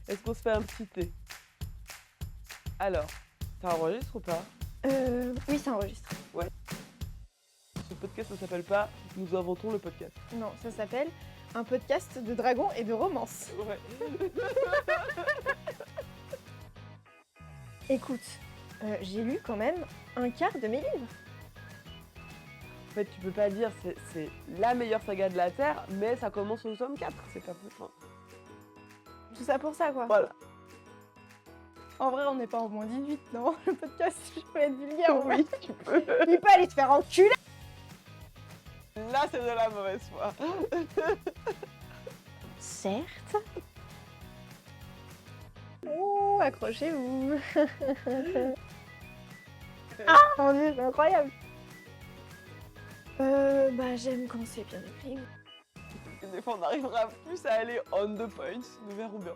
Est-ce qu'on se fait un petit thé? Alors, ça enregistre ou pas? Oui, ça enregistre. Ce podcast, ça s'appelle pas Nous inventons le podcast. Non, ça s'appelle un podcast de dragons et de romance. Ouais. Écoute, j'ai lu quand même un quart de mes livres. En fait, tu peux pas dire c'est la meilleure saga de la Terre, mais ça commence au tome 4, c'est pas plus fin. Tout ça pour ça, quoi. Voilà. En vrai, on n'est pas en moins 18, non? Le podcast, je peux être vulgaire, oui. Oui, tu peux. Il peut aller te faire enculer. Là, c'est de la mauvaise foi. Certes. Oh, accrochez-vous. Ah, mon Dieu, c'est incroyable. J'aime quand c'est bien écrit. Et des fois, on arrivera plus à aller on the point, nous verrons bien.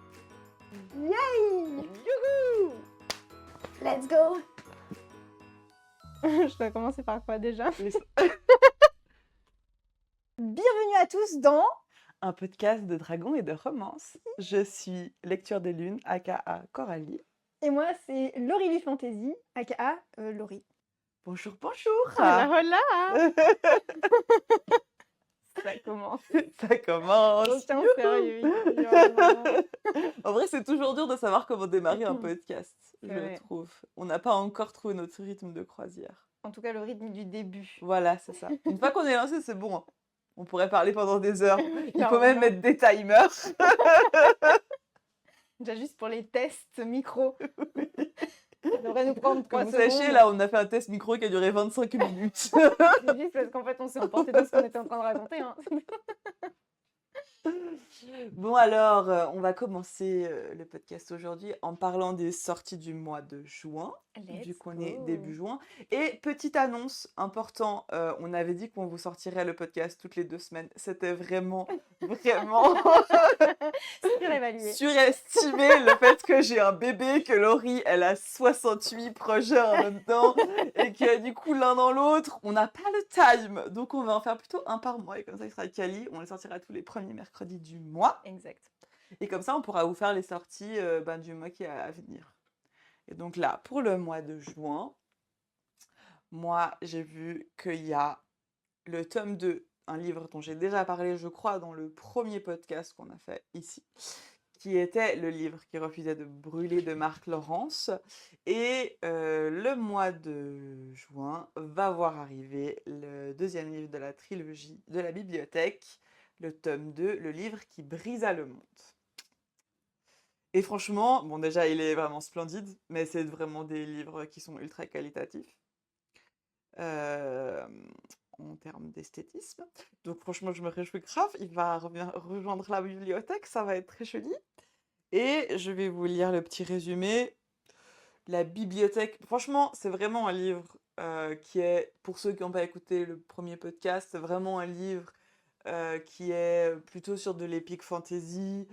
Yay! Youhou! Let's go. Je dois commencer par quoi déjà? Bienvenue à tous dans... Un podcast de dragons et de romance. Je suis Lecture des Lunes, aka Coralie. Et moi, c'est Laurie Lee Fantasy, aka Laurie. Bonjour, bonjour! Voilà. Ça commence. Ça commence! Aucun Youhou! sérieux ici, vraiment. En vrai, c'est toujours dur de savoir comment démarrer un podcast, je vrai. trouve. On n'a pas encore trouvé notre rythme de croisière. En tout cas, le rythme du début. Voilà, c'est ça. Une fois qu'on est lancé, c'est bon, hein. On pourrait parler pendant des heures. Il faut Clairement. même mettre des timers. Déjà juste pour les tests micro. Ça devrait nous prendre 3 Comme vous secondes. sachiez, là, on a fait un test micro qui a duré 25 minutes. C'est juste parce qu'en fait, on s'est emporté dans ce qu'on était en train de raconter. Hein. Bon alors, on va commencer le podcast aujourd'hui en parlant des sorties du mois de juin, vu qu'on est début juin. Et petite annonce important, on avait dit qu'on vous sortirait le podcast toutes les 2 semaines. C'était vraiment Surévalué. surestimé le fait que j'ai un bébé, que Laurie, elle a 68 projets en même temps, et que du coup, l'un dans l'autre, on n'a pas le time. Donc on va en faire plutôt un par mois, et comme ça, il sera quali. On les sortira tous les premiers mercredis du mois. Exact. Et comme ça, on pourra vous faire les sorties du mois qui est à venir. Et donc là, pour le mois de juin, moi, j'ai vu qu'il y a le tome 2, un livre dont j'ai déjà parlé, je crois, dans le premier podcast qu'on a fait ici, qui était le livre qui refusait de brûler de Marc Laurence. Et le mois de juin va voir arriver le deuxième livre de la trilogie de la bibliothèque, le tome 2, le livre qui brisa le monde. Et franchement, bon déjà il est vraiment splendide, mais c'est vraiment des livres qui sont ultra qualitatifs en termes d'esthétisme. Donc franchement je me réjouis grave, il va rejoindre la bibliothèque, ça va être très joli. Et je vais vous lire le petit résumé. La bibliothèque, franchement c'est vraiment un livre qui est, pour ceux qui n'ont pas écouté le premier podcast, c'est vraiment un livre qui est plutôt sur de l'epic fantasy,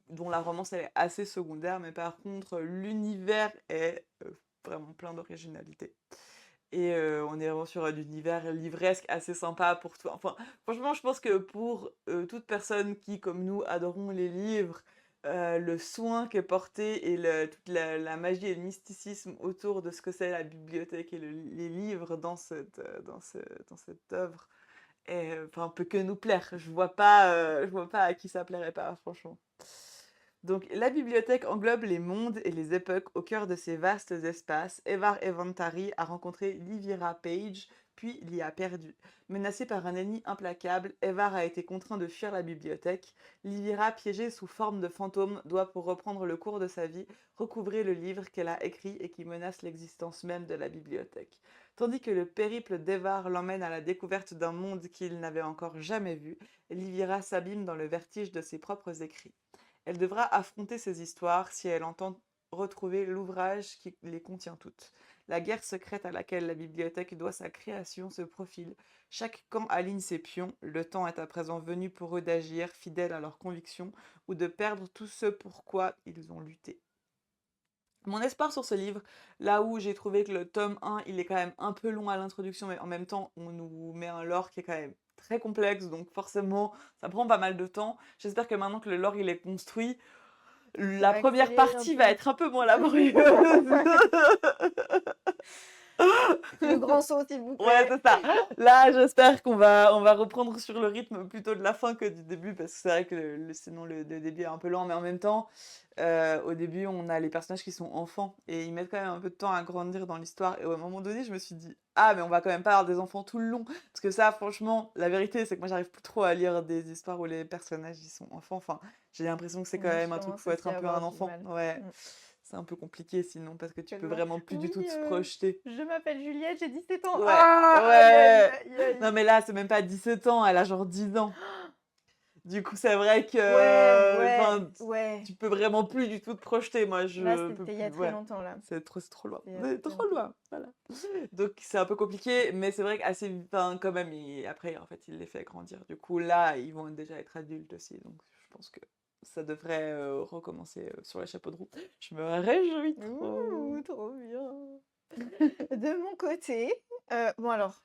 dont la romance elle est assez secondaire, mais par contre l'univers est vraiment plein d'originalité. Et on est vraiment sur un univers livresque assez sympa pour toi. Enfin, franchement, je pense que pour toute personne qui, comme nous, adorons les livres, le soin qui est porté et toute la magie et le mysticisme autour de ce que c'est la bibliothèque et les livres dans cette œuvre, peut que nous plaire. Je vois pas à qui ça plairait pas, franchement. Donc, la bibliothèque englobe les mondes et les époques au cœur de ces vastes espaces. Evar Evantari a rencontré Livira Page, puis l'y a perdu. Menacé par un ennemi implacable, Evar a été contraint de fuir la bibliothèque. Livira, piégée sous forme de fantôme, doit, pour reprendre le cours de sa vie, recouvrer le livre qu'elle a écrit et qui menace l'existence même de la bibliothèque. Tandis que le périple d'Evar l'emmène à la découverte d'un monde qu'il n'avait encore jamais vu, Livira s'abîme dans le vertige de ses propres écrits. Elle devra affronter ces histoires si elle entend retrouver l'ouvrage qui les contient toutes. La guerre secrète à laquelle la bibliothèque doit sa création se profile. Chaque camp aligne ses pions. Le temps est à présent venu pour eux d'agir, fidèles à leurs convictions, ou de perdre tout ce pourquoi ils ont lutté. Mon espoir sur ce livre, là où j'ai trouvé que le tome 1, il est quand même un peu long à l'introduction, mais en même temps, on nous met un lore qui est quand même très complexe, donc forcément, ça prend pas mal de temps. J'espère que maintenant que le lore, il est construit, La va première accélérer un partie peu. va être un peu moins laborieuse. Le grand saut, s'il vous Ouais, plaît. c'est ça. Là, j'espère qu'on va reprendre sur le rythme plutôt de la fin que du début, parce que c'est vrai que sinon le début est un peu lent, mais en même temps, au début, on a les personnages qui sont enfants et ils mettent quand même un peu de temps à grandir dans l'histoire. Et au moment donné, je me suis dit, ah, mais on va quand même pas avoir des enfants tout le long. Parce que ça, franchement, la vérité, c'est que moi, j'arrive plus trop à lire des histoires où les personnages ils sont enfants. Enfin, j'ai l'impression que c'est quand Moi, je même un truc où commence faut être aussi un à peu avoir un du enfant. mal. Ouais, c'est un peu compliqué sinon, parce que tu peux Tellement. vraiment plus du tout Oui, te projeter. je m'appelle Juliette, j'ai 17 ans. Ouais, Ah, aïe, aïe, ouais. aïe, aïe. Non, mais là, c'est même pas 17 ans, elle a genre 10 ans. Du coup, c'est vrai Ouais, que, ouais, enfin, ouais. tu peux vraiment plus du tout te projeter. Moi, Là, je peux c'était il y a plus. très Ouais, longtemps, là. c'est trop loin. C'était il y a C'est très trop longtemps. loin. Voilà. Donc, c'est un peu compliqué, mais c'est vrai qu'assez, enfin, quand même, après, en fait, il les fait grandir. Du coup, là, ils vont déjà être adultes aussi. Donc, je pense que ça devrait recommencer sur les chapeaux de roue. Je me réjouis trop. Ouh, trop bien. De mon côté, bon alors,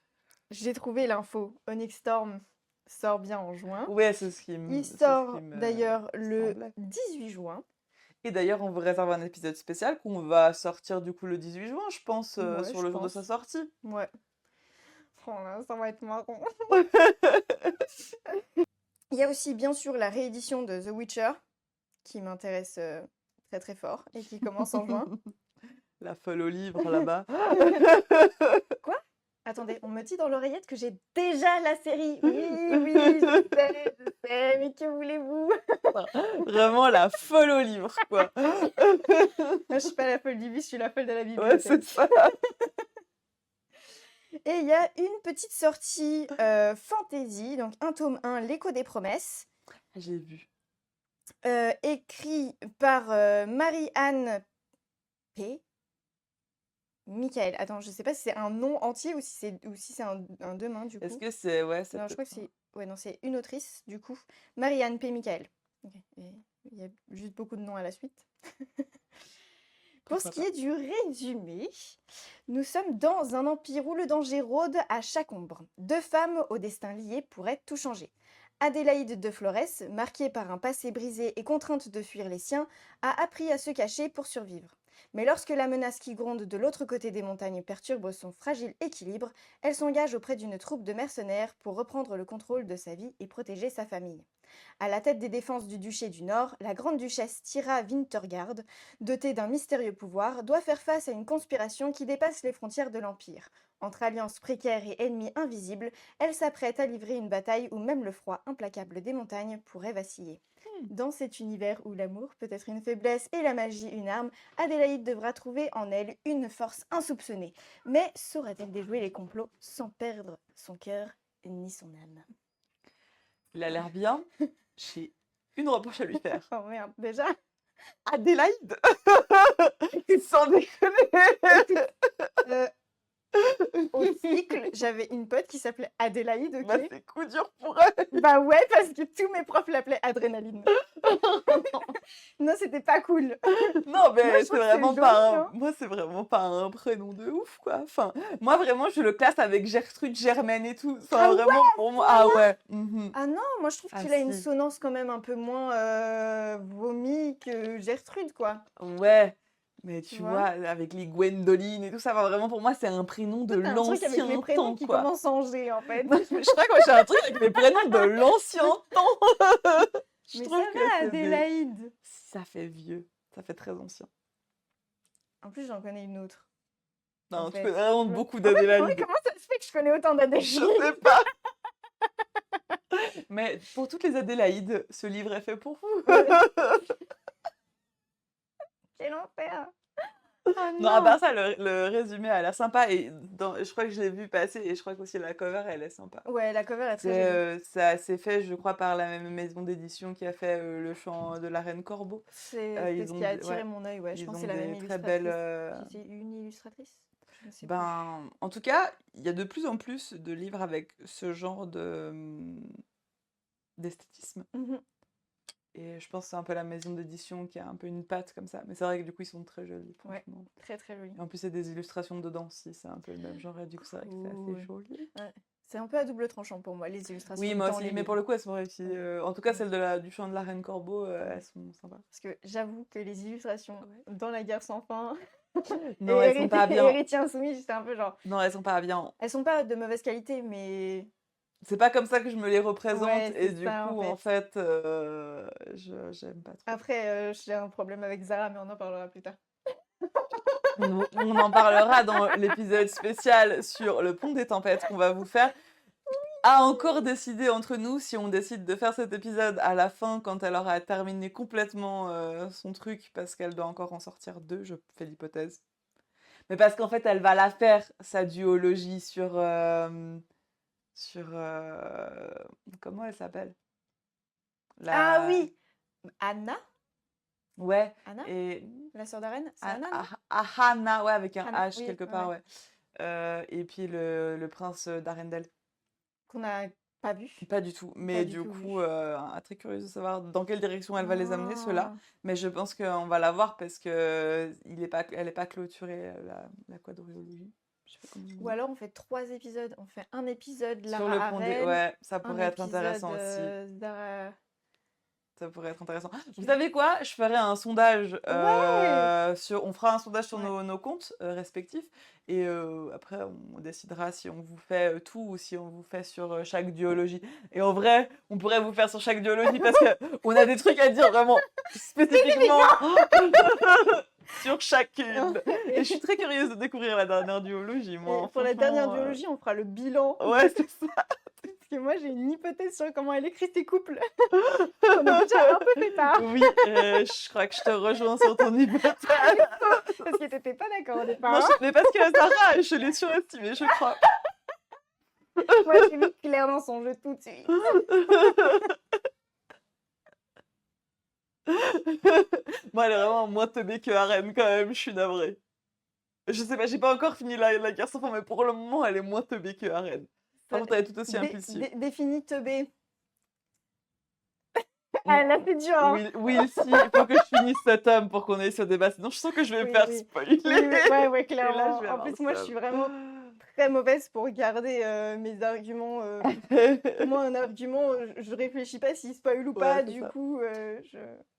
j'ai trouvé l'info. Onyx Storm sort bien en juin. Ouais, Il c'est ce qui sort me d'ailleurs le semblait. 18 juin. Et d'ailleurs, on vous réserve un épisode spécial qu'on va sortir du coup le 18 juin, je pense, Ouais, sur je le jour de sa pense. sortie. Ouais. Oh là, ça va être marrant. Il y a aussi bien sûr la réédition de The Witcher qui m'intéresse très très fort et qui commence en juin. La folle au livre là-bas. Quoi? Attendez, on me dit dans l'oreillette que j'ai déjà la série. Oui, oui, je sais, mais que voulez-vous? Vraiment la folle au livre, quoi. Je suis pas la folle du vice, je suis la folle de la Ouais, c'est bibliothèque. ça. Et il y a une petite sortie fantasy, donc un tome 1, L'écho des promesses, J'ai vu. écrit par Marie-Anne P. Michael. Attends, je sais pas si c'est un nom entier ou si c'est un deux mains du Est-ce coup. que c'est... Ouais, c'est Non, je crois peut-être que ça. c'est. Ouais, non, c'est une autrice du coup. Marie-Anne P. Michael. Ok. Et il y a juste beaucoup de noms à la suite. Pour ce Pourquoi qui pas? est du résumé, nous sommes dans un empire où le danger rôde à chaque ombre. Deux femmes au destin lié pourraient tout changer. Adélaïde de Flores, marquée par un passé brisé et contrainte de fuir les siens, a appris à se cacher pour survivre. Mais lorsque la menace qui gronde de l'autre côté des montagnes perturbe son fragile équilibre, elle s'engage auprès d'une troupe de mercenaires pour reprendre le contrôle de sa vie et protéger sa famille. À la tête des défenses du duché du Nord, la grande duchesse Tyra Wintergard, dotée d'un mystérieux pouvoir, doit faire face à une conspiration qui dépasse les frontières de l'Empire. Entre alliances précaires et ennemis invisibles, elle s'apprête à livrer une bataille où même le froid implacable des montagnes pourrait vaciller. Dans cet univers où l'amour peut être une faiblesse et la magie une arme, Adélaïde devra trouver en elle une force insoupçonnée. Mais saura-t-elle déjouer les complots sans perdre son cœur ni son âme? Il a l'air bien. J'ai une reproche à lui faire. Oh merde, déjà. Adélaïde. Sans déconner. Écoute, au cycle, j'avais une pote qui s'appelait Adélaïde, ok? Bah, c'est coup dur pour elle. Bah ouais, parce que tous mes profs l'appelaient Adrénaline. Non, c'était pas cool. Non, Moi, mais je trouve que c'est joli, hein. moi, c'est vraiment pas un prénom de ouf, quoi. Enfin, moi, vraiment, je le classe avec Gertrude, Germaine et tout. Enfin, Ah ouais, vraiment, pour moi. Ah ouais. Mhm. Ah non, moi je trouve Ah qu'il a une si. sonance quand même un peu moins vomi que Gertrude, quoi. Ouais. Mais Tu tu vois? vois, avec les Gwendoline et tout ça, enfin, vraiment, pour moi, c'est un prénom de Toi, t'as un truc avec les l'ancien prénoms temps, qui quoi. commencent en G, en fait. Non, mais je crois que moi, j'ai un truc avec les prénoms de l'ancien temps. Je Mais ça trouve que va, c'est des... Adélaïde. Ça fait vieux. Ça fait très ancien. En plus, j'en connais une autre, en Non, tu fait. connais vraiment Tu vois? beaucoup En fait, d'Adélaïde. comment ça se fait que je connais autant Je d'Adélaïde? sais pas. Mais pour toutes les Adélaïdes, ce livre est fait pour vous. Ouais. Quel enfer! Oh Non, à non! part ça, le résumé a l'air sympa. Et je crois que je l'ai vu passer et je crois qu'aussi la cover, elle est sympa. Ouais, la cover est très jolie. C'est fait, je crois, par la même maison d'édition qui a fait Le Chant de la Reine Corbeau. C'est ce qui a attiré Ouais, mon œil, ouais. Je ils pense que ont c'est la même des très belles... illustratrice. Si c'est une illustratrice? Je ne sais plus. Ben, en tout cas, il y a de plus en plus de livres avec ce genre d'esthétisme. Mhm. Et je pense que c'est un peu la maison d'édition qui a un peu une patte comme ça. Mais c'est vrai que du coup, ils sont très jolis, Ouais, franchement. très très joli. Et en plus, c'est des illustrations dedans, si c'est un peu le même genre. Et du coup, c'est vrai que c'est assez Cool. joli. Ouais. C'est un peu à double tranchant pour moi, les illustrations Oui, moi dans aussi, les mais pour livres. le coup, elles sont réussies. En tout cas, celle du chant de la Reine Corbeau, elles sont sympas. Parce que j'avoue que les illustrations Ouais. dans La Guerre sans fin et Non, elles sont pas bien. Héritier insoumis, j'étais un peu genre... Non, elles sont pas bien. Elles sont pas de mauvaise qualité, mais... C'est pas comme ça que je me les représente Ouais, et c'est du ça, en coup, fait. en fait, j'aime pas trop. Après, j'ai un problème avec Zara, mais on en parlera plus tard. On en parlera dans l'épisode spécial sur le pont des tempêtes qu'on va vous faire. À encore décider entre nous si on décide de faire cet épisode à la fin quand elle aura terminé complètement son truc parce qu'elle doit encore en sortir 2, je fais l'hypothèse. Mais parce qu'en fait elle va la faire sa duologie sur comment elle s'appelle? Ah La oui! Anna? ouais Anna? et La sœur d'Aren? C'est Anna, non? Ahana ouais avec un Hannah, H oui, quelque ouais, part ouais. ouais. Et puis le prince d'Arendelle. Qu'on n'a pas vu. Pas du tout, Pas mais du du tout vu. coup, très curieuse de savoir dans quelle direction elle va les amener ceux-là. Ah. Mais je pense qu'on va la voir parce que elle est pas clôturée, la quadrilogie. Je sais pas comment on Ou dit. alors on fait 3 épisodes. On fait un épisode Sur Lara le pont des... Aren, Ouais, ça un pourrait être intéressant épisode aussi. Zara... Ça pourrait être intéressant. Vous savez quoi? Je ferai un sondage Ouais! on fera un sondage sur Ouais. nos comptes respectifs et après on décidera si on vous fait tout ou si on vous fait sur chaque duologie. Et en vrai, on pourrait vous faire sur chaque duologie parce que on a des trucs à dire vraiment spécifiquement sur chacune. Et je suis très curieuse de découvrir la dernière duologie, moi. Et pour la dernière Franchement, duologie, on fera le bilan. ouais, c'est ça. Parce que moi, j'ai une hypothèse sur comment elle écrit ses couples. On a déjà un peu fait part. Oui, je crois que je te rejoins sur ton hypothèse. Parce que t'étais pas d'accord au Non, départ. mais parce que Sarah, je l'ai surestimée, je crois. Moi, j'ai vu Claire dans son jeu tout de suite. Moi, elle est vraiment moins teubée que Arène quand même, je suis navrée. Je sais pas, j'ai pas encore fini la guerre sans fin, mais pour le moment, elle est moins teubée que Arène. Par contre, elle est tout aussi impulsive. Définis teubé. Ah, là, c'est dur. Hein. Oui, si, il faut que je finisse cet homme pour qu'on ait ce débat, sinon je sens que je vais me faire spoiler. Ouais, clairement. Et là, je vais En avoir plus, moi, je ça. suis vraiment très mauvaise pour garder mes arguments. Moi, un argument, je réfléchis pas s'il spoil ou pas, Ouais, c'est du ça. coup,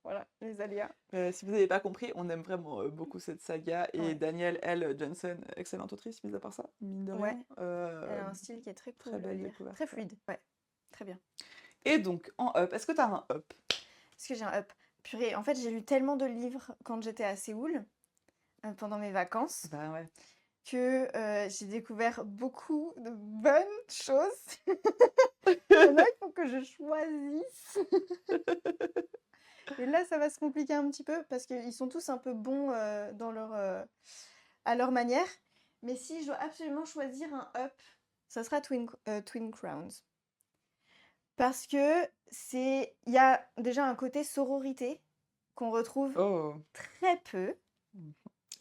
voilà, les aléas. Si vous n'avez pas compris, on aime vraiment beaucoup cette saga. Et Ouais. Danielle, elle, Johnson, excellente autrice, mis à part ça, mine de Ouais. rien. Elle a un style qui est très cool. très belle à lire. découverte. Très fluide, ouais. Très bien. Et donc, en up, est-ce que tu as un up? Est-ce que j'ai un up? Purée, en fait, j'ai lu tellement de livres quand j'étais à Séoul, pendant mes vacances, Bah ouais. que j'ai découvert beaucoup de bonnes choses. Il y en a, il faut que je choisisse. Et là, ça va se compliquer un petit peu parce qu'ils sont tous un peu bons dans à leur manière. Mais si je dois absolument choisir un up, ça sera Twin Crowns. Parce que il y a déjà un côté sororité qu'on retrouve Oh. très peu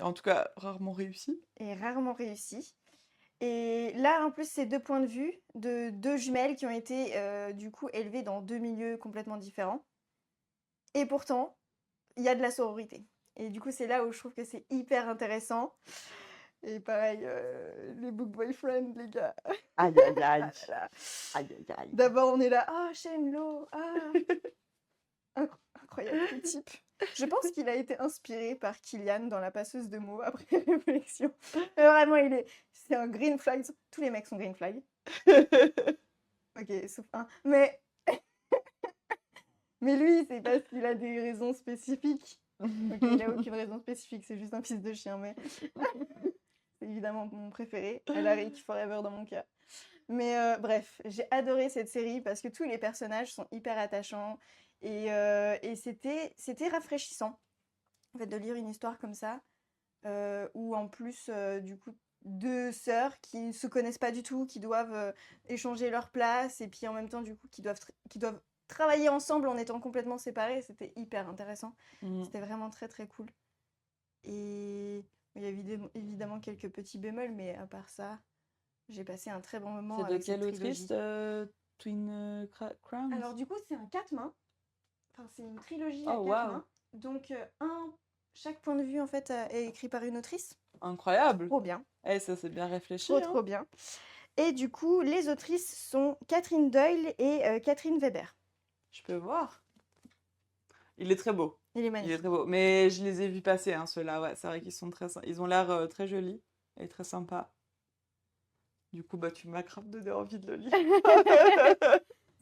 En tout cas, rarement réussi. et rarement réussi. Et là, en plus, c'est 2 points de vue de 2 jumelles qui ont été du coup élevées dans 2 milieux complètement différents. Et pourtant, il y a de la sororité. Et du coup, c'est là où je trouve que c'est hyper intéressant. Et pareil, les book boyfriends, les gars. Aïe, aïe, aïe. Aïe, aïe, aïe. D'abord, on est là, ah, Shenlo, ah. Incroyable, ce type. Je pense qu'il a été inspiré par Kylian dans La passeuse de mots après réflexion. Mais vraiment, c'est un green flag. Tous les mecs sont green flag. Ok, sauf un. Mais lui, c'est parce qu'il a des raisons spécifiques. Ok, il a aucune raison spécifique, c'est juste un fils de chien, mais c'est évidemment mon préféré. Alaric Forever dans mon cas. Mais bref, j'ai adoré cette série parce que tous les personnages sont hyper attachants et c'était rafraîchissant en fait de lire une histoire comme ça où en plus du coup 2 sœurs qui ne se connaissent pas du tout, qui doivent échanger leur place et puis en même temps du coup qui doivent travailler ensemble en étant complètement séparés. C'était hyper intéressant. C'était vraiment très très cool. Et il y a évidemment quelques petits bémols, mais à part ça, j'ai passé un très bon moment avec cette trilogie. C'est de quelle autrice, Twin Crowns? Alors du coup, c'est un 4 mains. Enfin, c'est une trilogie à Oh, 4 wow. mains. Donc chaque point de vue en fait est écrit par une autrice. Incroyable. Trop bien. Eh, ça c'est bien réfléchi. Trop bien. Et du coup, les autrices sont Catherine Doyle et Catherine Weber. Je peux voir. Il est très beau. Il est Il est magnifique. très beau. Mais je les ai vus passer, hein, ceux-là. Ouais, c'est vrai qu'ils sont ils ont l'air très jolis et très sympas. Du coup, bah, tu m'as grave donné envie de le lire.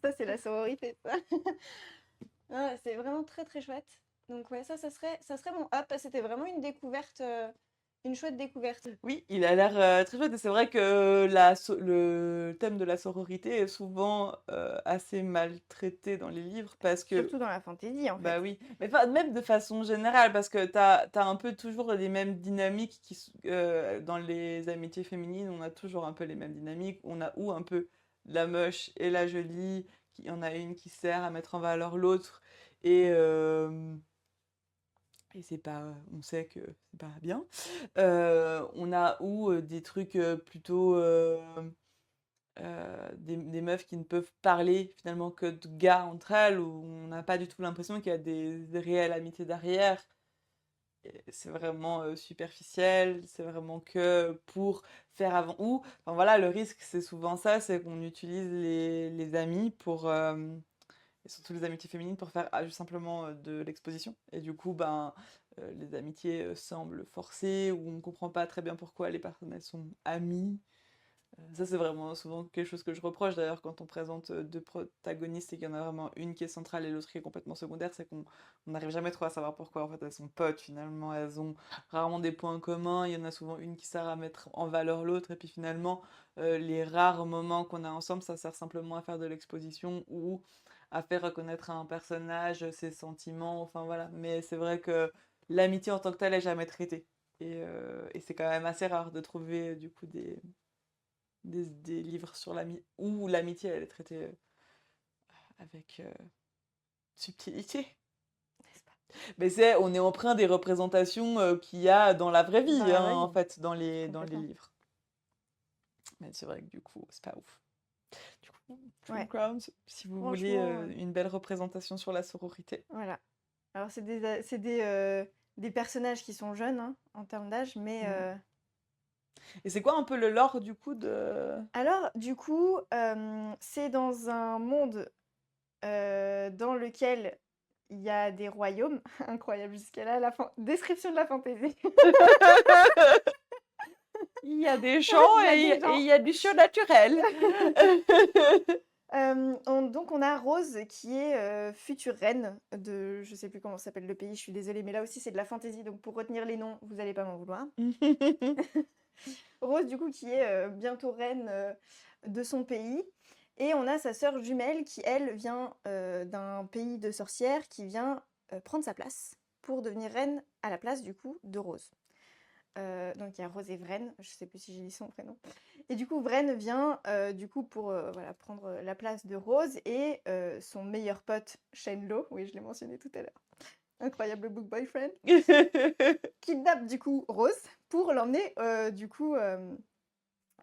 Ça, c'est la sororité, ça. Ah, c'est vraiment très très chouette. Donc ouais, ça serait mon up. C'était vraiment une découverte, une chouette découverte. Oui, il a l'air très chouette. Et c'est vrai que le thème de la sororité est souvent assez maltraité dans les livres parce que, Surtout dans la fantaisie, en bah fait. oui, mais même de façon générale, parce que t'as un peu toujours les mêmes dynamiques dans les amitiés féminines, on a toujours un peu les mêmes dynamiques. On a ou un peu la moche et la jolie, il y en a une qui sert à mettre en valeur l'autre. Et, et c'est pas, on sait que c'est pas bien. On a ou des trucs plutôt des meufs qui ne peuvent parler finalement que de gars entre elles, où on n'a pas du tout l'impression qu'il y a des réelles amitiés derrière. Et c'est vraiment superficiel, c'est vraiment que pour faire avant. Ou, enfin voilà, le risque c'est souvent ça, c'est qu'on utilise les amis pour, et surtout les amitiés féminines pour faire juste simplement de l'exposition. Et du coup, ben, les amitiés semblent forcées ou on ne comprend pas très bien pourquoi les personnes elles sont amies. Ça, c'est vraiment souvent quelque chose que je reproche d'ailleurs quand on présente deux protagonistes et qu'il y en a vraiment une qui est centrale et l'autre qui est complètement secondaire, c'est qu'on n'arrive jamais trop à savoir pourquoi. En fait, elles sont potes finalement, elles ont rarement des points communs. Il y en a souvent une qui sert à mettre en valeur l'autre et puis finalement, les rares moments qu'on a ensemble, ça sert simplement à faire de l'exposition ou à faire reconnaître à un personnage ses sentiments. Enfin voilà. Mais c'est vrai que l'amitié en tant que telle est jamais traitée. Et c'est quand même assez rare de trouver du coup des livres sur l'amitié, où l'amitié elle est traitée avec subtilité. N'est-ce pas? Mais on est empreint des représentations qu'il y a dans la vraie Dans vie, la hein, vraie en vie, fait, dans les complètement. livres. Mais c'est vrai que du coup, c'est pas ouf. Du coup, Dream Ouais, Ground, si vous voulez franchement, une belle représentation sur la sororité. voilà. Alors, c'est des personnages qui sont jeunes hein, en termes d'âge, mais Mm. Et c'est quoi un peu le lore du coup alors, du coup, c'est dans un monde dans lequel il y a des royaumes. Incroyable jusqu'à là, description de la fantaisie. Il y a des champs Il y a des et gens. il y a du surnaturel. Donc on a Rose qui est future reine de, je sais plus comment s'appelle le pays, je suis désolée, mais là aussi c'est de la fantaisie, donc pour retenir les noms, vous allez pas m'en vouloir. Rose du coup qui est bientôt reine de son pays, et on a sa sœur jumelle qui elle vient d'un pays de sorcières qui vient prendre sa place pour devenir reine à la place du coup de Rose. Donc il y a Rose et Vren, je sais plus si j'ai dit son prénom. Et du coup, Vren vient du coup pour voilà, prendre la place de Rose et son meilleur pote, Shenlo, oui je l'ai mentionné tout à l'heure, incroyable book boyfriend, kidnappe du coup Rose pour l'emmener du coup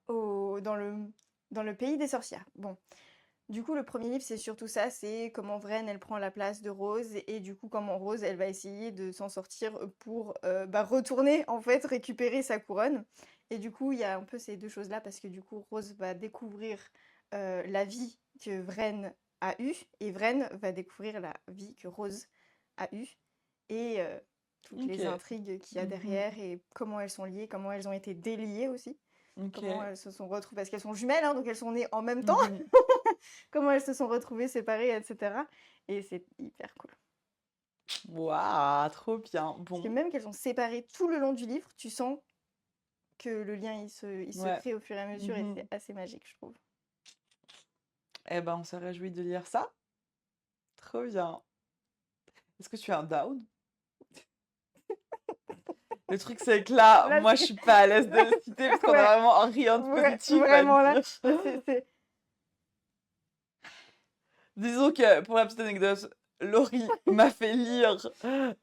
dans le pays des sorcières. Bon, du coup, le premier livre, c'est surtout ça, c'est comment Vren, elle prend la place de Rose, et du coup, comment Rose, elle va essayer de s'en sortir pour retourner, en fait, récupérer sa couronne. Et du coup, il y a un peu ces deux choses-là, parce que du coup, Rose va découvrir la vie que Vren a eue, et Vren va découvrir la vie que Rose a eue, et toutes Ok. les intrigues qu'il y a Mhm. derrière, et comment elles sont liées, comment elles ont été déliées aussi, comment Ok. elles se sont retrouvées, parce qu'elles sont jumelles, hein, donc elles sont nées en même temps. Mhm. Comment elles se sont retrouvées séparées, etc. Et c'est hyper cool. Waouh, trop bien. Parce que Bon, même qu'elles sont séparées tout le long du livre, tu sens que le lien il se ouais. crée au fur et à mesure, et Mhm. c'est assez magique, je trouve. Eh ben, on se réjouit de lire ça. Trop bien. Est-ce que tu as un down? Le truc, c'est que là, Là, moi, je suis pas à l'aise de le citer parce qu'on a ouais, vraiment rien de positif à vraiment là, dire. Disons que, pour la petite anecdote, Laurie m'a fait lire,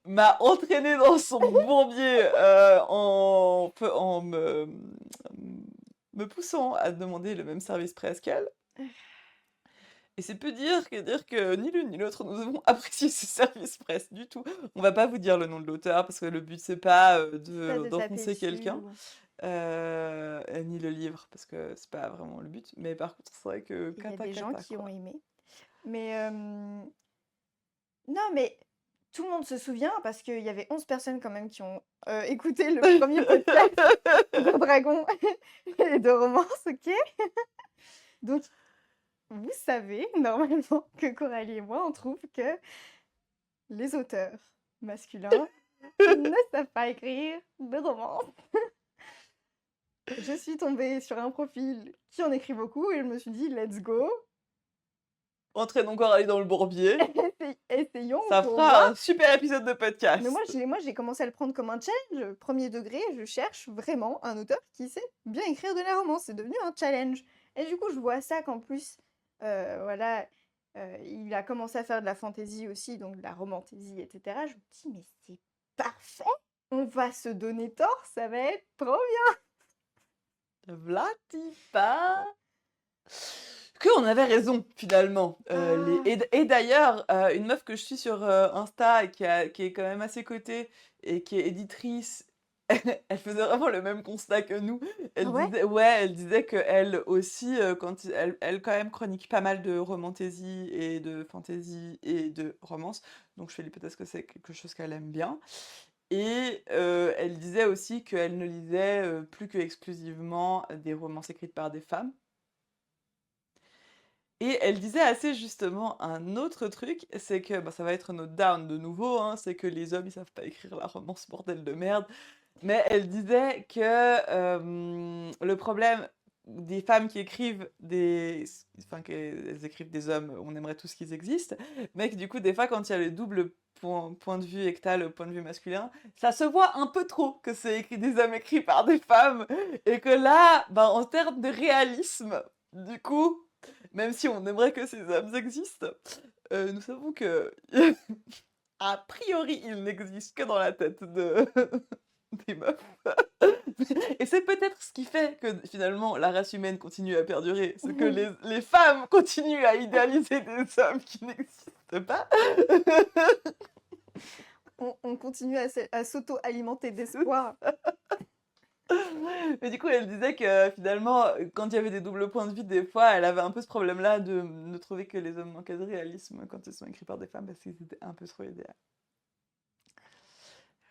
m'a entraîné dans son bourbier en me poussant à demander le même service presse qu'elle. Et c'est peu dire que ni l'une ni l'autre nous avons apprécié ce service presse du tout. On va pas vous dire le nom de l'auteur parce que le but c'est pas c'est pas de taper d'offenser dessus. quelqu'un. ni le livre, parce que c'est pas vraiment le but. Mais par contre, c'est vrai que Il y a cata des gens cata, qui ont quoi. aimé. Mais non, mais tout le monde se souvient parce qu'il y avait 11 personnes quand même qui ont écouté le premier podcast de Dragon et de romance, ok? Donc, vous savez normalement que Coralie et moi, on trouve que les auteurs masculins ne savent pas écrire de romance. Je suis tombée sur un profil qui en écrit beaucoup et je me suis dit, let's go, Entraînons Coralie dans le bourbier. essayons Ça pour fera voir. un super épisode de Mais moi, podcast. j'ai commencé à le prendre comme un challenge. Premier degré, je cherche vraiment un auteur qui sait bien écrire de la romance. C'est devenu un challenge. Et du coup, je vois ça qu'en plus, voilà, il a commencé à faire de la fantasy aussi, donc de la romantaisie, etc. Je me dis, mais c'est parfait! On va se donner tort, ça va être trop Vlatipa. Qu'on avait raison, finalement. bien! Et d'ailleurs, une meuf que je suis sur Insta et qui est quand même à ses côtés et qui est éditrice, elle faisait vraiment le même constat que nous. Ah ouais? Elle disait que elle aussi, elle quand même chronique pas mal de romantaisie et de fantasy et de romance. Donc je fais l'hypothèse que c'est quelque chose qu'elle aime bien. Et elle disait aussi qu'elle ne lisait plus que exclusivement des romances écrites par des femmes. Et elle disait assez justement un autre truc, c'est que bah, ça va être notre down de nouveau, hein, c'est que les hommes ils savent pas écrire la romance bordel de merde. Mais elle disait que le problème des femmes qui écrivent enfin qu'elles écrivent des hommes, on aimerait tous qu'ils existent, mais que du coup des fois quand il y a le double point de vue et que t'as le point de vue masculin, ça se voit un peu trop que c'est écrit des hommes écrits par des femmes et que là, ben, en termes de réalisme, du coup, même si on aimerait que ces hommes existent, nous savons que a priori ils n'existent que dans la tête des meufs. Et c'est peut-être ce qui fait que finalement la race humaine continue à perdurer, c'est que les femmes continuent à idéaliser des hommes qui n'existent pas. On continue à s'auto-alimenter d'espoir. Mais du coup, elle disait que finalement, quand il y avait des doubles points de vue, des fois, elle avait un peu ce problème-là de trouver que les hommes manquaient de réalisme quand ils sont écrits par des femmes parce qu'ils étaient un peu trop idéaux.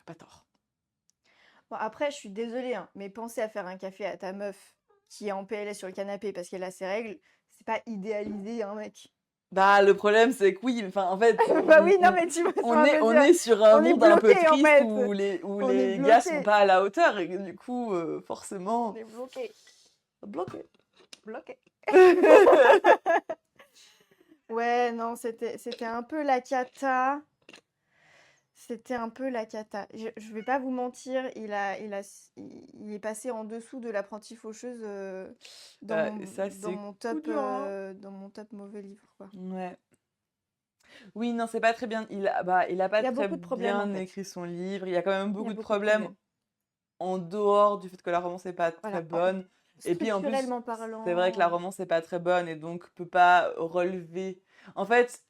Pas tort. Bon, après, je suis désolée, hein, mais penser à faire un café à ta meuf qui est en PLS sur le canapé parce qu'elle a ses règles, c'est pas idéaliser un mec. Bah, le problème, c'est que oui, enfin, en fait, Bah oui, non, mais tu vois ce qu'on veut on dire. est sur un On est monde un peu bloqué en triste fait. où On est les gars sont bloqué. pas à la hauteur et que du coup, On forcément, est bloqué. bloqué. Bloqué. Ouais, non, c'était un peu la cata. C'était un peu la cata. Je vais pas vous mentir, il est passé en dessous de l'apprentie faucheuse Ça, c'est coup dur, hein. dans mon top mauvais livre, quoi. Ouais. Oui, non, c'est pas très bien. Il a pas Il y a très beaucoup de problèmes en bien fait. écrit son livre. Il y a quand même Il y a beaucoup de beaucoup de problèmes problèmes. en dehors du fait que la romance n'est pas très Voilà. bonne. Et puis en plus, Structurellement c'est vrai que la parlant, romance n'est pas très bonne et donc peut pas relever. En fait,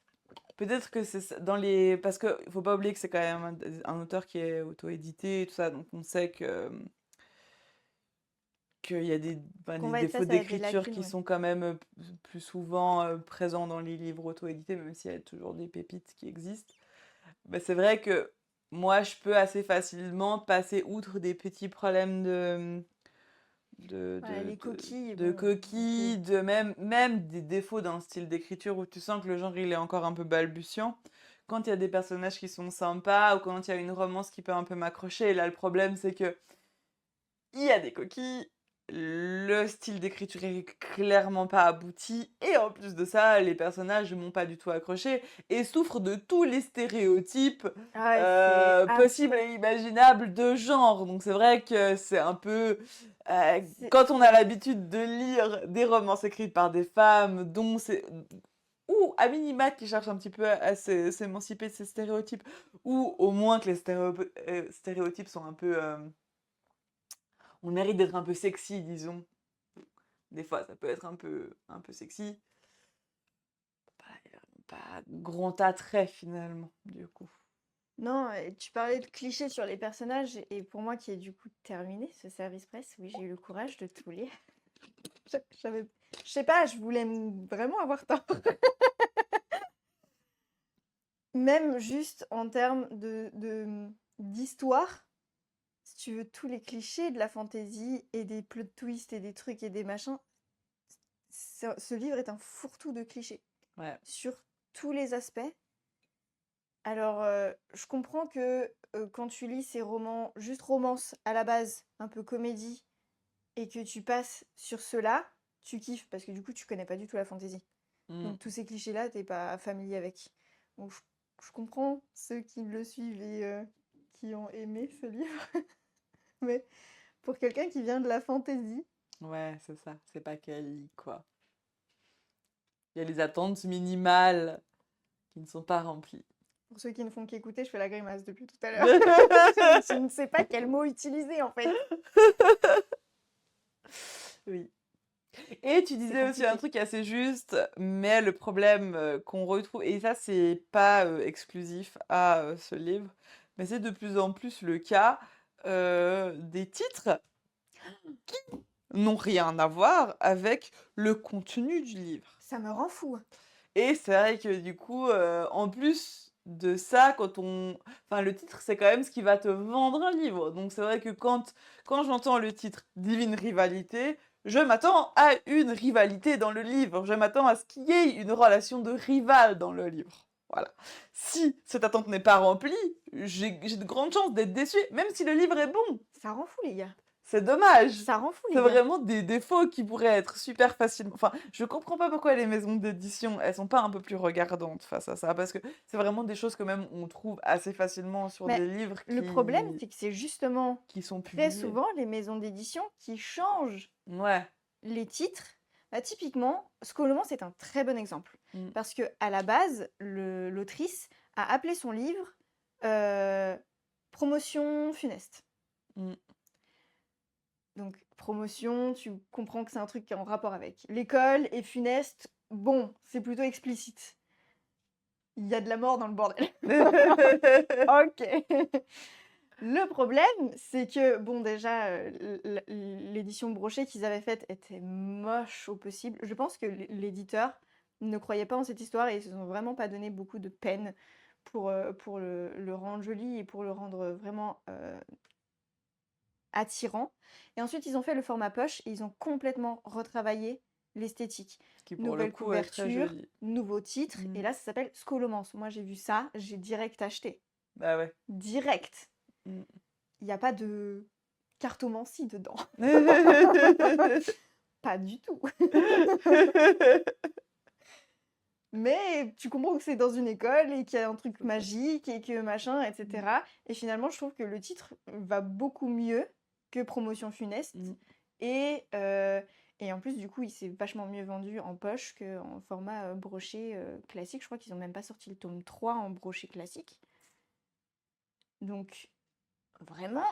peut-être que c'est dans les. Parce qu'il faut pas oublier que c'est quand même un auteur qui est auto-édité et tout ça, donc on sait que qu'il y a qu'on des va être défauts face à des d'écriture lacunes, qui ouais. sont quand même plus souvent présents dans les livres auto-édités, même s'il y a toujours des pépites qui existent. Bah, c'est vrai que moi, je peux assez facilement passer outre des petits problèmes Voilà, les coquilles, de bon, coquilles, ok. même des défauts d'un style d'écriture où tu sens que le genre il est encore un peu balbutiant. Quand il y a des personnages qui sont sympas ou quand il y a une romance qui peut un peu m'accrocher, et là le problème c'est que il y a des coquilles, le style d'écriture est clairement pas abouti, et en plus de ça, les personnages m'ont pas du tout accroché et souffrent de tous les stéréotypes Ah, c'est possibles affreux. et imaginables de genre. Donc c'est vrai que c'est un peu... quand on a C'est l'habitude de lire des romances écrites par des femmes, dont c'est... ou à minima qui cherchent un petit peu à s'émanciper de ces stéréotypes, ou au moins que les stéréotypes sont un peu... on mérite d'être un peu sexy, disons. Des fois, ça peut être un peu sexy. Pas grand attrait, finalement, du coup. Non, tu parlais de clichés sur les personnages et pour moi qui est du coup terminé ce service presse, oui, j'ai eu le courage de tout lire. J'avais je sais pas, je voulais vraiment avoir tort. Même juste en termes d'histoire, si tu veux, tous les clichés de la fantasy et des plot twists et des trucs et des machins, ce livre est un fourre-tout de clichés Ouais. sur tous les aspects. Alors, je comprends que quand tu lis ces romans, juste romance à la base, un peu comédie, et que tu passes sur ceux-là, tu kiffes parce que du coup, tu connais pas du tout la fantasy. Mm. Donc, tous ces clichés-là, t'es pas familier avec. Donc, je comprends ceux qui le suivent et qui ont aimé ce livre. Mais pour quelqu'un qui vient de la fantasy, Ouais, c'est ça. C'est pas qu'elle lit, quoi. Il y a les attentes minimales qui ne sont pas remplies. pour ceux qui ne font qu'écouter, je fais la grimace depuis tout à l'heure. Je ne sais pas quel mot utiliser en fait. Oui. Et tu C'est disais aussi un compliqué. truc assez juste, mais le problème qu'on retrouve, et ça c'est pas exclusif à ce livre, mais c'est de plus en plus le cas des titres qui n'ont rien à voir avec le contenu du livre. Ça me rend fou. Et c'est vrai que du coup, en plus de ça, quand on... Enfin, le titre, c'est quand même ce qui va te vendre un livre. Donc c'est vrai que quand j'entends le titre Divine Rivalité, je m'attends à une rivalité dans le livre. Je m'attends à ce qu'il y ait une relation de rival dans le livre. Voilà. Si cette attente n'est pas remplie, j'ai de grandes chances d'être déçue, même si le livre est bon. Ça rend fou les gars. C'est dommage. Ça rend fou les C'est gars. vraiment des défauts qui pourraient être super facilement. Enfin, je comprends pas pourquoi les maisons d'édition, elles sont pas un peu plus regardantes face à ça, parce que c'est vraiment des choses que même on trouve assez facilement sur Mais des livres le problème, c'est que c'est justement qui sont très publiés. souvent les maisons d'édition qui changent Ouais. les titres. Bah, typiquement, Scoloman, c'est un très bon exemple. Mm. Parce que à la base, l'autrice a appelé son livre euh, Promotion funeste. Mm. Donc, promotion, tu comprends que c'est un truc qui est en rapport avec l'école, et funeste, bon, c'est plutôt explicite. Il y a de la mort dans le bordel. Ok. Le problème, c'est que, bon, déjà, l'édition brochée qu'ils avaient faite était moche au possible. Je pense que l'éditeur ne croyait pas en cette histoire et ils se sont vraiment pas donné beaucoup de peine pour le rendre joli et pour le rendre vraiment attirant. Et ensuite, ils ont fait le format poche et ils ont complètement retravaillé l'esthétique. Qui pour le Nouvelle coup est très couverture, joli. nouveau titre, et Mm. là, ça s'appelle Scholomance. Moi, j'ai vu ça, j'ai direct acheté. Bah ouais. Direct. Mm. Il n'y a pas de cartomancie dedans. Pas du tout. Mais tu comprends que c'est dans une école et qu'il y a un truc magique et que machin, etc. Et finalement, je trouve que le titre va beaucoup mieux que Promotion funeste. Mm. Et en plus, du coup, il s'est vachement mieux vendu en poche qu'en format broché classique. Je crois qu'ils n'ont même pas sorti le tome 3 en broché classique. Donc, vraiment,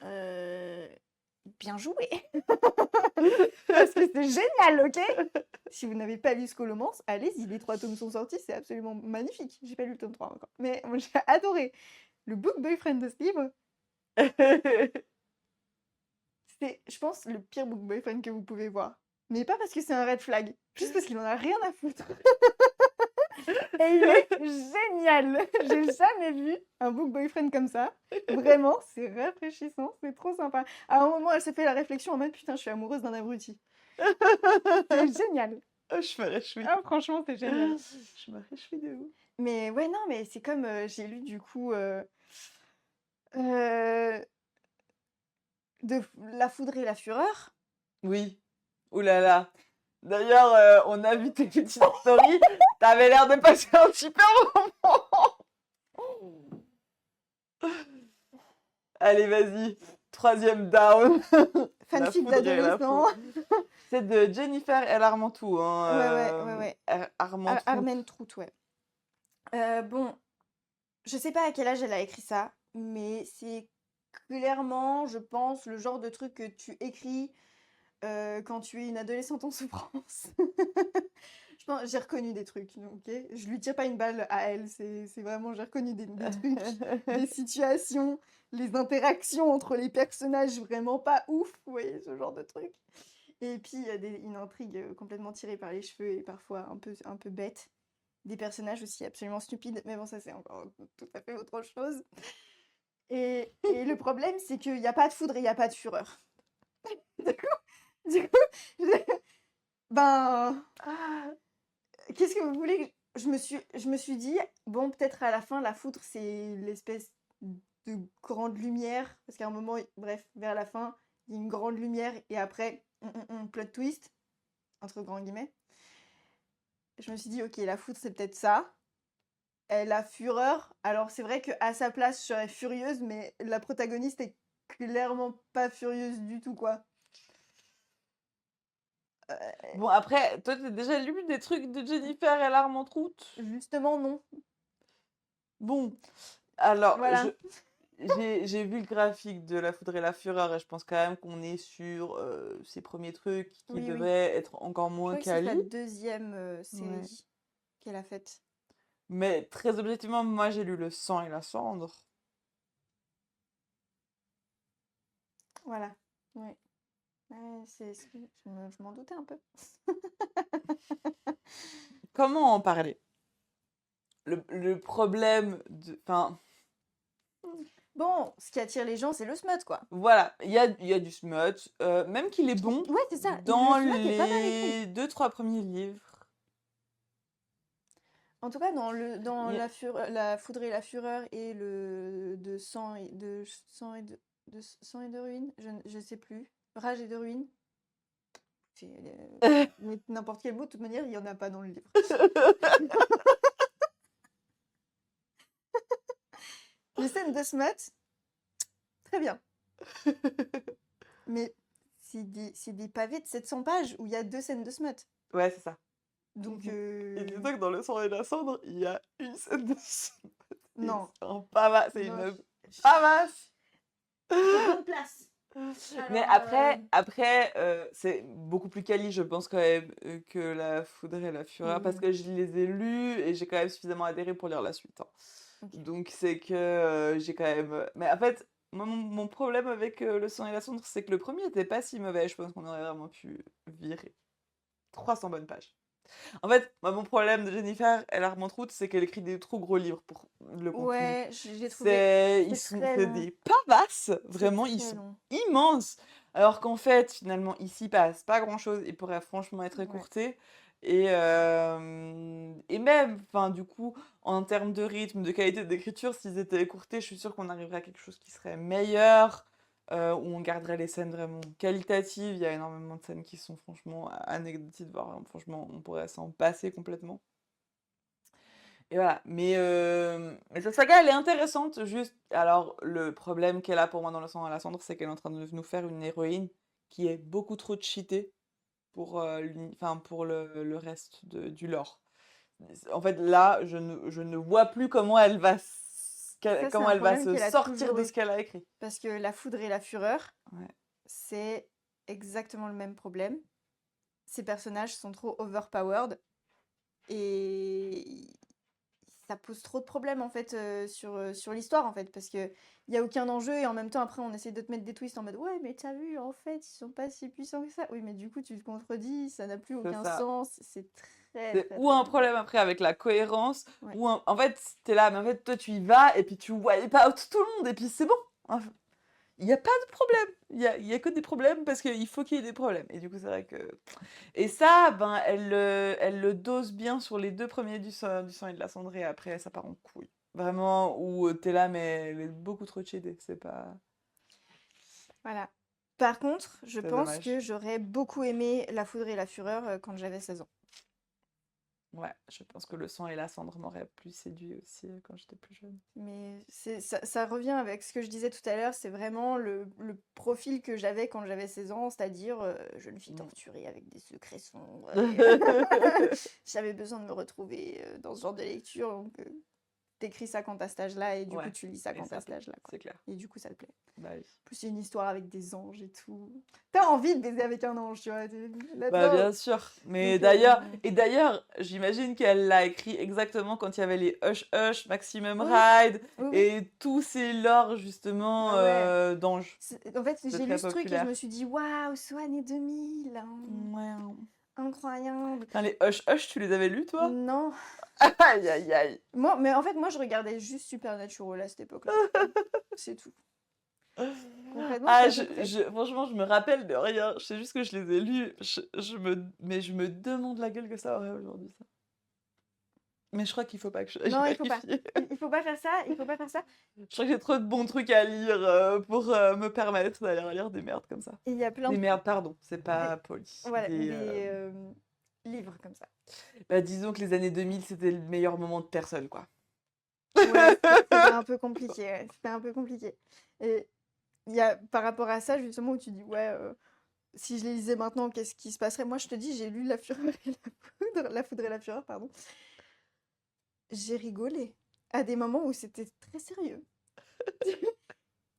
bien joué. Parce que c'est génial, ok? Si vous n'avez pas lu Scholomance, allez-y, les 3 tomes sont sortis, c'est absolument magnifique. J'ai pas lu le tome 3 encore. Mais moi, j'ai adoré. Le book boyfriend de ce livre, c'est, je pense, le pire book boyfriend que vous pouvez voir. Mais pas parce que c'est un red flag, juste parce qu'il en a rien à foutre. Et il est génial. J'ai jamais vu un book boyfriend comme ça. Vraiment, c'est rafraîchissant, c'est trop sympa. À un moment, elle s'est fait la réflexion en mode putain, je suis amoureuse d'un abruti. C'est génial. Oh, je me réjouis. Ah, franchement, c'est génial. Je me réjouis de vous. Mais ouais, non, mais c'est comme j'ai lu du coup euh, de La Foudre et la Fureur. Oui. Ouh là là. D'ailleurs, on a vu tes petites stories. T'avais l'air de passer un super moment. Allez, vas-y. Troisième down. La Fanfic foudre et la d'adolescent. foudre. C'est de Jennifer El Armentou. Ouais. Armentrout. Armen Trout, ouais. Bon, je sais pas à quel âge elle a écrit ça, mais c'est clairement, je pense, le genre de truc que tu écris quand tu es une adolescente en souffrance. Je pense, j'ai reconnu des trucs, ok? Je lui tire pas une balle à elle, c'est vraiment, j'ai reconnu des trucs, des situations, les interactions entre les personnages vraiment pas ouf, vous voyez, ce genre de truc. Et puis, il y a une intrigue complètement tirée par les cheveux et parfois un peu bête. Des personnages aussi absolument stupides, mais bon, ça c'est encore tout à fait autre chose. Et le problème, c'est qu'il n'y a pas de foudre et il n'y a pas de fureur. Du coup, du coup, ben, qu'est-ce que vous voulez que je me suis dit, bon, peut-être à la fin, la foudre, c'est l'espèce de grande lumière, parce qu'à un moment, bref, vers la fin, il y a une grande lumière, et après, plot twist, entre grands guillemets. Je me suis dit, ok, la foudre, c'est peut-être ça. Et la fureur, alors c'est vrai qu'à sa place, je serais furieuse, mais la protagoniste est clairement pas furieuse du tout, quoi. Bon, après, toi, t'as déjà lu des trucs de Jennifer et l'Armentroute? Justement, non. Bon, alors, Voilà. j'ai vu le graphique de La Foudre et la Fureur et je pense quand même qu'on est sur ces premiers trucs qui Oui, oui. devraient être encore Je moins crois que c'est la quali. deuxième Ouais. série qu'elle a faite. Mais très objectivement, moi, j'ai lu Le Sang et la Cendre. Voilà. Ouais. Ouais, je m'en doutais un peu. Comment en parler? Le problème de... Enfin, Bon, ce qui attire les gens, c'est le smut, quoi. voilà, il y a du smut, même qu'il est bon Ouais, c'est ça. Le dans smut est pas mal écrit. les 2-3 premiers livres. En tout cas, dans Il y a- la foudre et la fureur et le de sang et de sang et de sang et de ruine, je sais plus. Rage et de ruine. Mais n'importe quel mot, de toute manière, il n'y en a pas dans le livre. Les scènes de smut, très bien. Mais c'est des pavés de 700 pages où il y a 2 scènes de smut. Ouais, c'est ça. Donc, Et dis-toi que dans Le Sang et la Cendre, il y a une scène de smut. non. C'est un pava, c'est Non, une pavasse. bonne place. Mais Alors, après c'est beaucoup plus quali, je pense quand même, que La Foudre et la Fureur, parce oui. que je les ai lus et j'ai quand même suffisamment adhéré pour lire la suite, hein. Ok. Donc c'est que j'ai quand même... Mais en fait, moi, mon problème avec Le Sang et la Cendre, c'est que le premier était pas si mauvais. Je pense qu'on aurait vraiment pu virer 300 bonnes pages. En fait, moi, mon problème de Jennifer et l'Armentroute, c'est qu'elle écrit des trop gros livres pour le contenu. Ouais, j'ai trouvé. Très C'est long. des pavasses, C'est vraiment, ils très sont long. immenses. Alors qu'en fait, finalement, il s'y passe pas grand-chose, il pourrait franchement être Ouais. écourté. Et même, enfin, du coup, en termes de rythme, de qualité d'écriture, s'ils étaient écourtés, je suis sûre qu'on arriverait à quelque chose qui serait meilleur, où on garderait les scènes vraiment qualitatives. Il y a énormément de scènes qui sont franchement anecdotiques, voire franchement, on pourrait s'en passer complètement. Et voilà, mais cette saga, elle est intéressante, juste... Alors, le problème qu'elle a pour moi dans Le Sang et la Cendre, c'est qu'elle est en train de nous faire une héroïne qui est beaucoup trop cheatée pour, enfin, pour le reste du lore. En fait, là, je ne vois plus comment elle va, Ça, c'est comment un elle va problème se qu'elle a sortir toujours de eu. ce qu'elle a écrit. Parce que la foudre et la fureur, Ouais. c'est exactement le même problème. Ces personnages sont trop overpowered et ça pose trop de problèmes en fait sur l'histoire en fait parce que il y a aucun enjeu et en même temps après on essaie de te mettre des twists en mode ouais mais t'as vu en fait ils sont pas si puissants que ça. Oui mais du coup tu te contredis, ça n'a plus C'est aucun ça. sens, c'est très C'est très ou très un complexe. problème après avec la cohérence, Ouais. ou en fait, t'es là, mais en fait, toi, tu y vas, et puis tu wipe out tout le monde, et puis c'est bon. Enfin, il n'y a pas de problème. Il y a que des problèmes parce qu'il faut qu'il y ait des problèmes. Et du coup, c'est vrai que... Et ça, ben, elle le dose bien sur les 2 premiers du sang et de la cendre, et après, ça part en couille. Vraiment, où t'es là, mais elle est beaucoup trop cheatée. C'est pas... Voilà. Par contre, je C'est pense que dommage. j'aurais beaucoup aimé La Foudre et la Fureur quand j'avais 16 ans. Ouais, je pense que le sang et la cendre m'auraient plus séduit aussi quand j'étais plus jeune. Mais ça revient avec ce que je disais tout à l'heure, c'est vraiment le profil que j'avais quand j'avais 16 ans, c'est-à-dire jeune fille Mm. torturée avec des secrets sombres. J'avais besoin de me retrouver dans ce genre de lecture, donc t'écris ça quand t'as cet âge-là et du coup Ouais, tu lis ça quand t'as cet âge-là, quoi. c'est clair. Et du coup ça te plaît. Bah oui. En plus, c'est une histoire avec des anges et tout. T'as envie de baiser avec un ange, tu vois. Let's Bah go. bien sûr. Mais Donc, d'ailleurs, j'imagine qu'elle l'a écrit exactement quand il y avait les Hush Hush, Maximum oui, Ride oui, oui. et tous ces lores justement Bah ouais. d'anges. En fait, C'est j'ai très lu ce truc et je me populaire. suis dit, waouh, soit année 2000, hein, Ouais. incroyable. Putain, les Hush Hush, tu les avais lus, toi? Non. Aïe, aïe, aïe. Mais en fait, moi, je regardais juste Supernatural à cette époque-là. C'est tout. Concrètement, c'est Ah, à peu près. franchement, je me rappelle de rien. Je sais juste que je les ai lus. Mais je me demande la gueule que ça aurait aujourd'hui, ça. Mais je crois qu'il faut pas que j'aille Non, il faut pas. vérifier. Il faut pas faire ça, il faut pas faire ça. Je crois que j'ai trop de bons trucs à lire pour me permettre d'aller lire des merdes comme ça. Il y a plein Des de merdes, pardon, c'est pas poli. voilà, livres comme ça. Bah, disons que les années 2000, c'était le meilleur moment de personne, quoi. Ouais, c'était un peu compliqué. Ouais, c'était un peu compliqué. Et il y a par rapport à ça, justement, où tu dis, ouais, si je les lisais maintenant, qu'est-ce qui se passerait? Moi, je te dis, j'ai lu La Fureur et la Foudre, La Foudre et la Fureur, pardon. J'ai rigolé à des moments où c'était très sérieux.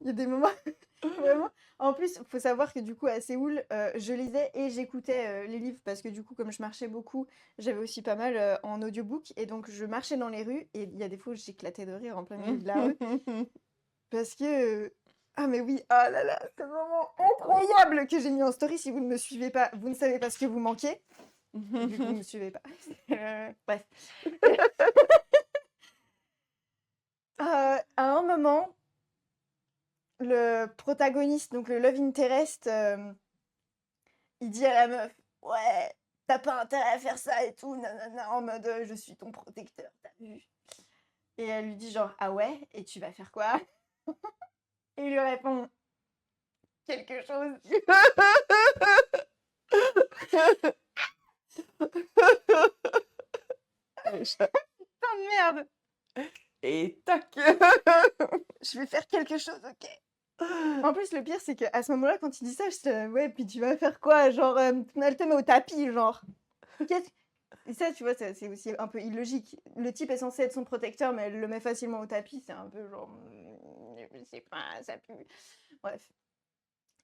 Il y a des moments vraiment. En plus, il faut savoir que du coup, à Séoul, je lisais et j'écoutais les livres parce que du coup, comme je marchais beaucoup, j'avais aussi pas mal en audiobook et donc je marchais dans les rues et il y a des fois où j'éclatais de rire en plein milieu de la rue parce que. Ah mais oui, ah là là, c'est vraiment incroyable que j'ai mis en story. Si vous ne me suivez pas, vous ne savez pas ce que vous manquez. Vu que vous ne me suivez pas. Bref. À un moment, le protagoniste, donc le love interest, il dit à la meuf, ouais, t'as pas intérêt à faire ça et tout, nanana, en mode je suis ton protecteur, t'as vu? Et elle lui dit genre, ah ouais, et tu vas faire quoi? Et il lui répond, quelque chose. Putain de merde, Et tac. je vais faire quelque chose, ok? En plus, le pire, c'est qu'à ce moment-là, quand il dit ça, je là, ouais, puis tu vas faire quoi? Genre, elle te met au tapis, genre. Qu'est-ce Et ça, tu vois, c'est aussi un peu illogique. Le type est censé être son protecteur, mais elle le met facilement au tapis. C'est un peu genre, je sais pas, ça pue. Bref.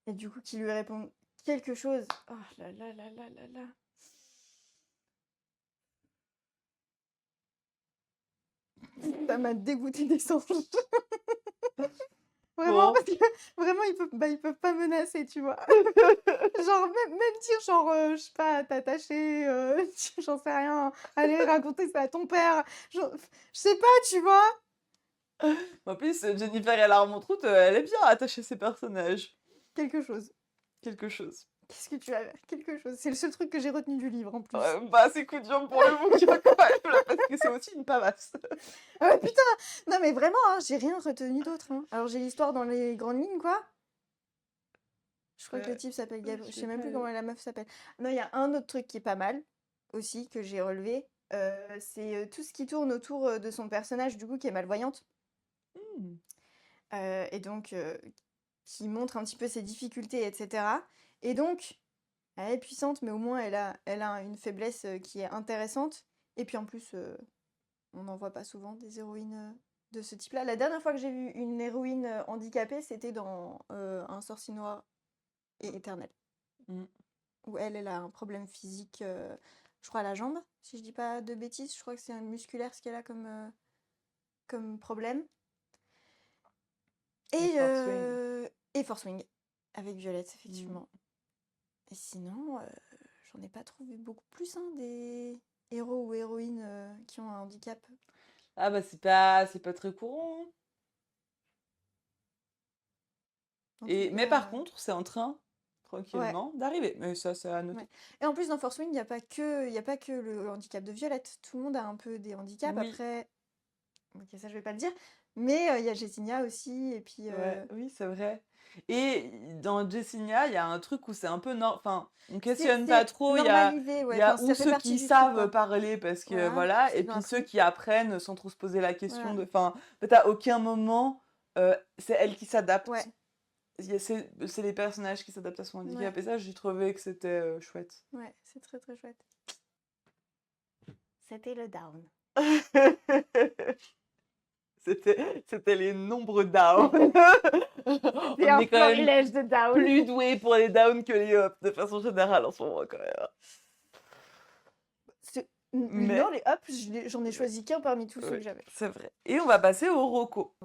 Et du coup, qui lui répond quelque chose. Oh là là là là là là. Ça m'a dégoûté des anges. Vraiment, Bon. parce que vraiment, ils peuvent pas menacer, tu vois. Genre, même dire, genre, je sais pas, t'attacher, j'en sais rien, aller raconter ça à ton père. Genre, je sais pas, tu vois. En plus, Jennifer et la Remontroute, elle est bien attachée ses personnages. Quelque chose. Quelque chose. Qu'est-ce que tu as quelque chose. C'est le seul truc que j'ai retenu du livre en plus. Bah, c'est coup dur pour le bouquin quand même, là, parce que c'est aussi une pavasse. Ah ouais, putain! Non, mais vraiment, hein, j'ai rien retenu d'autre. Hein. Alors, j'ai l'histoire dans les grandes lignes, quoi. Je crois que le type s'appelle Gabriel. Je sais même plus comment la meuf s'appelle. Non, il y a un autre truc qui est pas mal aussi, que j'ai relevé. C'est tout ce qui tourne autour de son personnage, du coup, qui est malvoyante. Hmm. Et donc, qui montre un petit peu ses difficultés, etc. Et donc, elle est puissante, mais au moins, elle a une faiblesse qui est intéressante. Et puis en plus, on n'en voit pas souvent des héroïnes de ce type-là. La dernière fois que j'ai vu une héroïne handicapée, c'était dans Un sorcier noir et éternel. Mm. Où elle a un problème physique, je crois à la jambe, si je dis pas de bêtises. Je crois que c'est un musculaire ce qu'elle a comme problème. Et Force Wing, avec Violette, effectivement. Et sinon, j'en ai pas trouvé beaucoup plus, hein, des héros ou héroïnes qui ont un handicap. Ah bah c'est pas très courant. Hein. En Et tout mais par cas, contre, c'est en train ouais, tranquillement d'arriver. Mais ça, c'est à noter. ouais. Et en plus, dans Force Wing, il y a pas que le handicap de Violette. Tout le monde a un peu des handicaps. Oui, Après, ok, ça je vais pas le dire. Mais il y a Jessinia aussi. Et puis, ouais, oui, c'est vrai. Et dans Jessinia, il y a un truc où c'est un peu enfin, on questionne pas c'est trop. normalisé, Il ouais. y Enfin, a ou ça fait ceux partie qui du truc, savent quoi. parler parce que Voilà, voilà, parce et qu'ils ont puis ceux appris. qui apprennent sans trop se poser la question Voilà. de. Enfin, en fait, à aucun moment, c'est elle qui s'adapte. Ouais, C'est les personnages qui s'adaptent à son handicap. ouais, Et ça, j'ai trouvé que c'était chouette. ouais. C'est très très chouette. C'était le down. C'était les nombres down. C'était On un est quand même florilège de down. plus doué pour les downs que les ups, de façon générale en ce moment quand même. Non, Mais, les ups, j'en ai choisi qu'un parmi tous ceux oui, que j'avais. c'est vrai. Et on va passer au roco.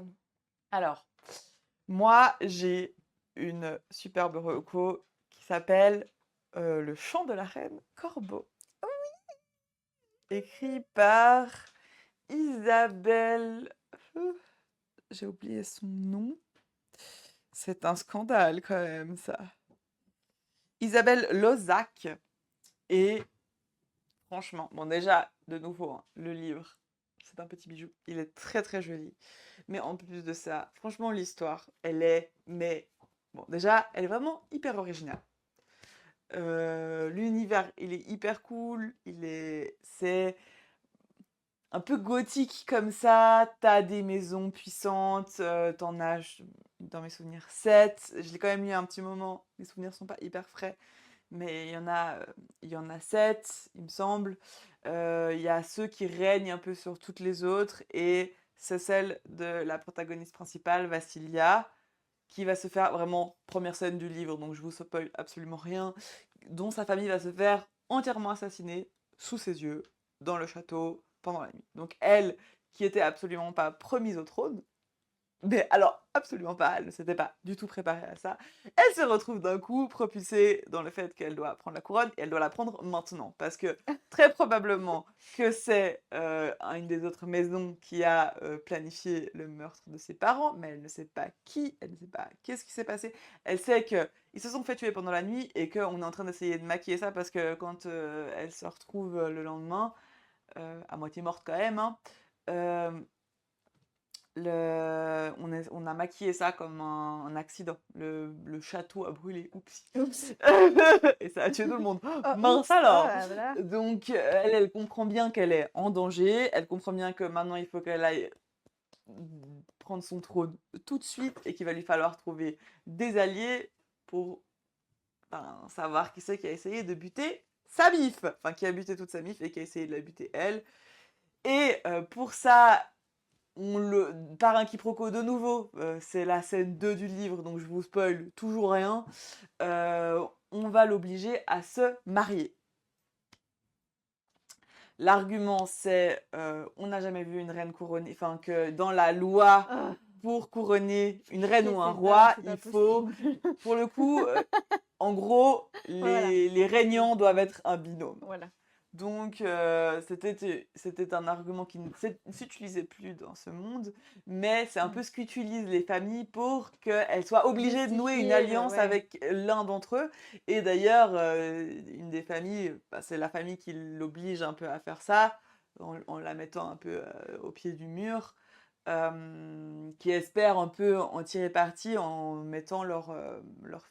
Alors, moi, j'ai une superbe reco qui s'appelle Le chant de la reine Corbeau. Écrit par Isabelle. J'ai oublié son nom. C'est un scandale quand même, ça. Isabelle Lozac. Et franchement, bon déjà, de nouveau, hein, le livre, c'est un petit bijou. Il est très très joli. Mais en plus de ça, franchement, l'histoire, elle est... Mais bon, déjà, elle est vraiment hyper originale. L'univers, il est hyper cool. C'est un peu gothique comme ça. T'as des maisons puissantes. T'en as, dans mes souvenirs, 7. Je l'ai quand même lu un petit moment. Mes souvenirs sont pas hyper frais. Mais il y en a 7, il me semble. Il y a ceux qui règnent un peu sur toutes les autres. Et c'est celle de la protagoniste principale, Vassilia, qui va se faire vraiment première scène du livre, donc je vous spoil absolument rien, dont sa famille va se faire entièrement assassiner sous ses yeux, dans le château, pendant la nuit. Donc elle, qui était absolument pas promise au trône, mais alors absolument pas, elle ne s'était pas du tout préparée à ça, elle se retrouve d'un coup propulsée dans le fait qu'elle doit prendre la couronne, et elle doit la prendre maintenant, parce que très probablement que c'est une des autres maisons qui a planifié le meurtre de ses parents, mais elle ne sait pas qui, elle ne sait pas qu'est-ce qui s'est passé. Elle sait qu'ils se sont fait tuer pendant la nuit et qu'on est en train d'essayer de maquiller ça parce que quand elle se retrouve le lendemain, à moitié morte quand même, hein, euh, on a maquillé ça comme un accident. Le château a brûlé, oups. Oups. Et ça a tué tout le monde. Oh, Mince oups. alors. Ah, voilà. Donc elle comprend bien qu'elle est en danger. Elle comprend bien que maintenant il faut qu'elle aille prendre son trône tout de suite et qu'il va lui falloir trouver des alliés pour savoir qui c'est qui a essayé de buter sa mif. Enfin, qui a buté toute sa mif et qui a essayé de la buter elle. Et pour ça, par un quiproquo de nouveau, c'est la scène 2 du livre, donc je vous spoil toujours rien, on va l'obliger à se marier. L'argument, c'est on n'a jamais vu une reine couronnée, enfin que dans la loi, Ah, pour couronner une reine ok, ou un c'est roi, pas il faut, possible. pour le coup, en gros, Voilà. les régnants doivent être un binôme. Voilà. Donc, c'était un argument qui ne s'utilisait plus dans ce monde, mais c'est un peu ce qu'utilisent les familles pour qu'elles soient obligées de nouer une Justifier, alliance ouais. avec l'un d'entre eux. Et d'ailleurs, une des familles, c'est la famille qui l'oblige un peu à faire ça, en la mettant un peu au pied du mur, qui espère un peu en tirer parti en mettant leur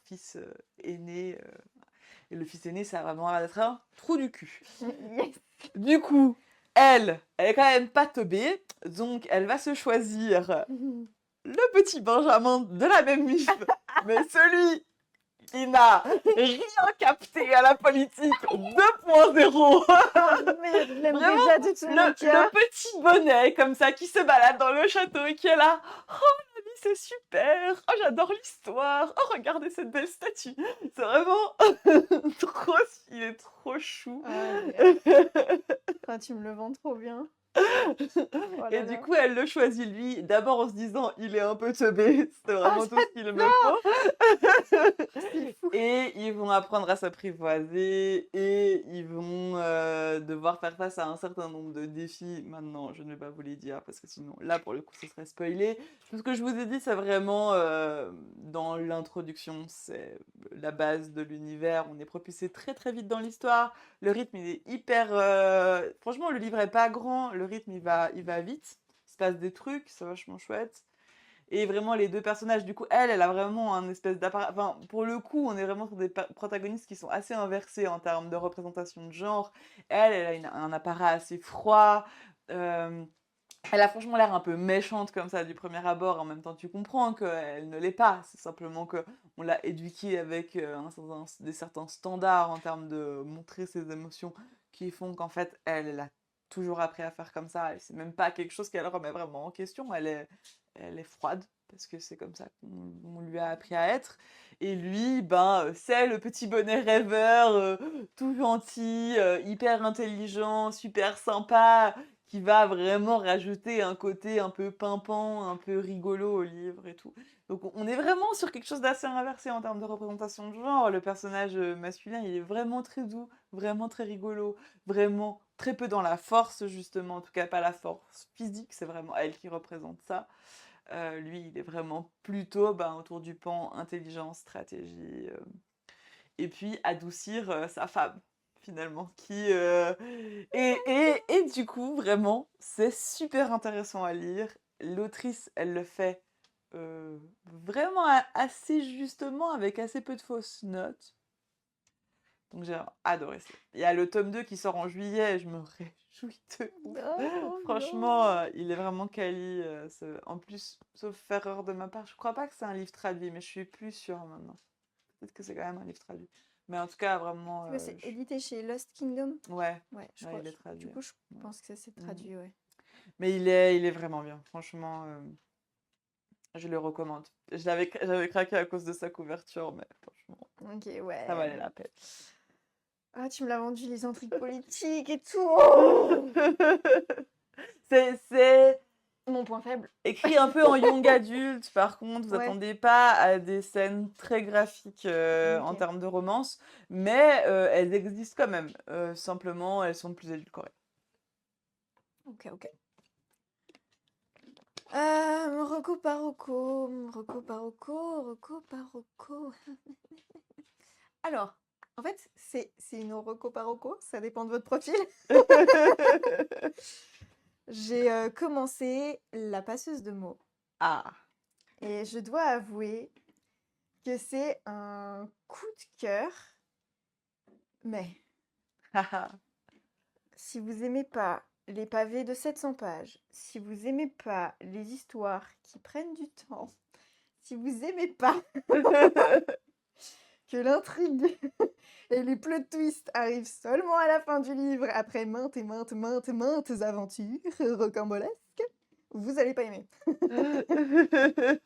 fils aîné. Et le fils aîné, ça va vraiment être un trou du cul. Yes. Du coup, elle est quand même pas teubée, donc elle va se choisir le petit Benjamin de la même mif, mais celui qui n'a rien capté à la politique 2.0. Oh merde, je l'aime Vraiment, déjà de tout mon le cœur. petit bonnet comme ça qui se balade dans le château et qui est là. Oh, la vie, c'est super. Oh, j'adore l'histoire. Oh, regardez cette belle statue. C'est vraiment trop, il est trop chou. Ah, tu me le vends trop bien. Oh Et là du là. coup, elle le choisit lui, d'abord en se disant il est un peu teubé, c'était vraiment tout ce qu'il me faut. C'est fou. Et ils vont apprendre à s'apprivoiser et ils vont devoir faire face à un certain nombre de défis. Maintenant, je ne vais pas vous les dire parce que sinon, là, pour le coup, ce serait spoilé. Tout ce que je vous ai dit, c'est vraiment dans l'introduction, c'est la base de l'univers. On est propulsé très très vite dans l'histoire. Le rythme, il est hyper... Franchement, le livre est pas grand, le rythme, il va vite. Il se passe des trucs, c'est vachement chouette. Et vraiment, les deux personnages, du coup, elle a vraiment un espèce d'appareil. Enfin, pour le coup, on est vraiment sur des protagonistes qui sont assez inversés en termes de représentation de genre. Elle a un appareil assez froid. euh, Elle a franchement l'air un peu méchante comme ça du premier abord. En même temps, tu comprends qu'elle ne l'est pas. C'est simplement que on l'a éduquée avec des certains standards en termes de montrer ses émotions qui font qu'en fait, elle a toujours appris à faire comme ça. Et c'est même pas quelque chose qu'elle remet vraiment en question. Elle est froide parce que c'est comme ça qu'on lui a appris à être. Et lui, ben, c'est le petit bonnet rêveur, tout gentil, hyper intelligent, super sympa, qui va vraiment rajouter un côté un peu pimpant, un peu rigolo au livre et tout. Donc on est vraiment sur quelque chose d'assez inversé en termes de représentation de genre. Le personnage masculin, il est vraiment très doux, vraiment très rigolo, vraiment très peu dans la force justement, en tout cas pas la force physique, c'est vraiment elle qui représente ça. Lui, il est vraiment plutôt ben, autour du pan intelligence, stratégie, et puis adoucir sa femme finalement et du coup vraiment c'est super intéressant à lire. L'autrice elle le fait vraiment assez justement avec assez peu de fausses notes, donc j'ai adoré ça. Il y a le tome 2 qui sort en juillet et je me réjouis de ouf. Oh, trop Franchement, bien. il est vraiment quali. En plus, sauf erreur de ma part, je crois pas que c'est un livre traduit, mais je suis plus sûre maintenant. Peut-être que c'est quand même un livre traduit. Mais en tout cas, vraiment, Tu vois, c'est édité chez Lost Kingdom. ouais, Ouais, je ouais, crois. il est Du traduit. coup, je Ouais. pense que ça s'est Mhm. traduit, ouais. Mais il est vraiment bien. Franchement, je le recommande. J'avais craqué à cause de sa couverture, mais franchement, Ok, ça valait ouais. la peine. Ah, tu me l'as vendu, les intrigues politiques et tout. Oh, C'est mon point faible. écrit un peu en young adulte, par contre, vous Ouais, attendez pas à des scènes très graphiques en ok. termes de romance, mais elles existent quand même. Simplement, elles sont plus édulcorées. Ok, ok. Rocco Parocco, Rocco Parocco, Rocco Parocco. Alors, en fait, c'est une Rocco Parocco, ça dépend de votre profil. J'ai commencé La passeuse de mots Ah. et je dois avouer que c'est un coup de cœur, mais si vous aimez pas les pavés de 700 pages, si vous aimez pas les histoires qui prennent du temps, si vous aimez pas que l'intrigue et les plot twists arrivent seulement à la fin du livre après maintes et maintes, maintes, maintes aventures rocambolesques, vous allez pas aimer.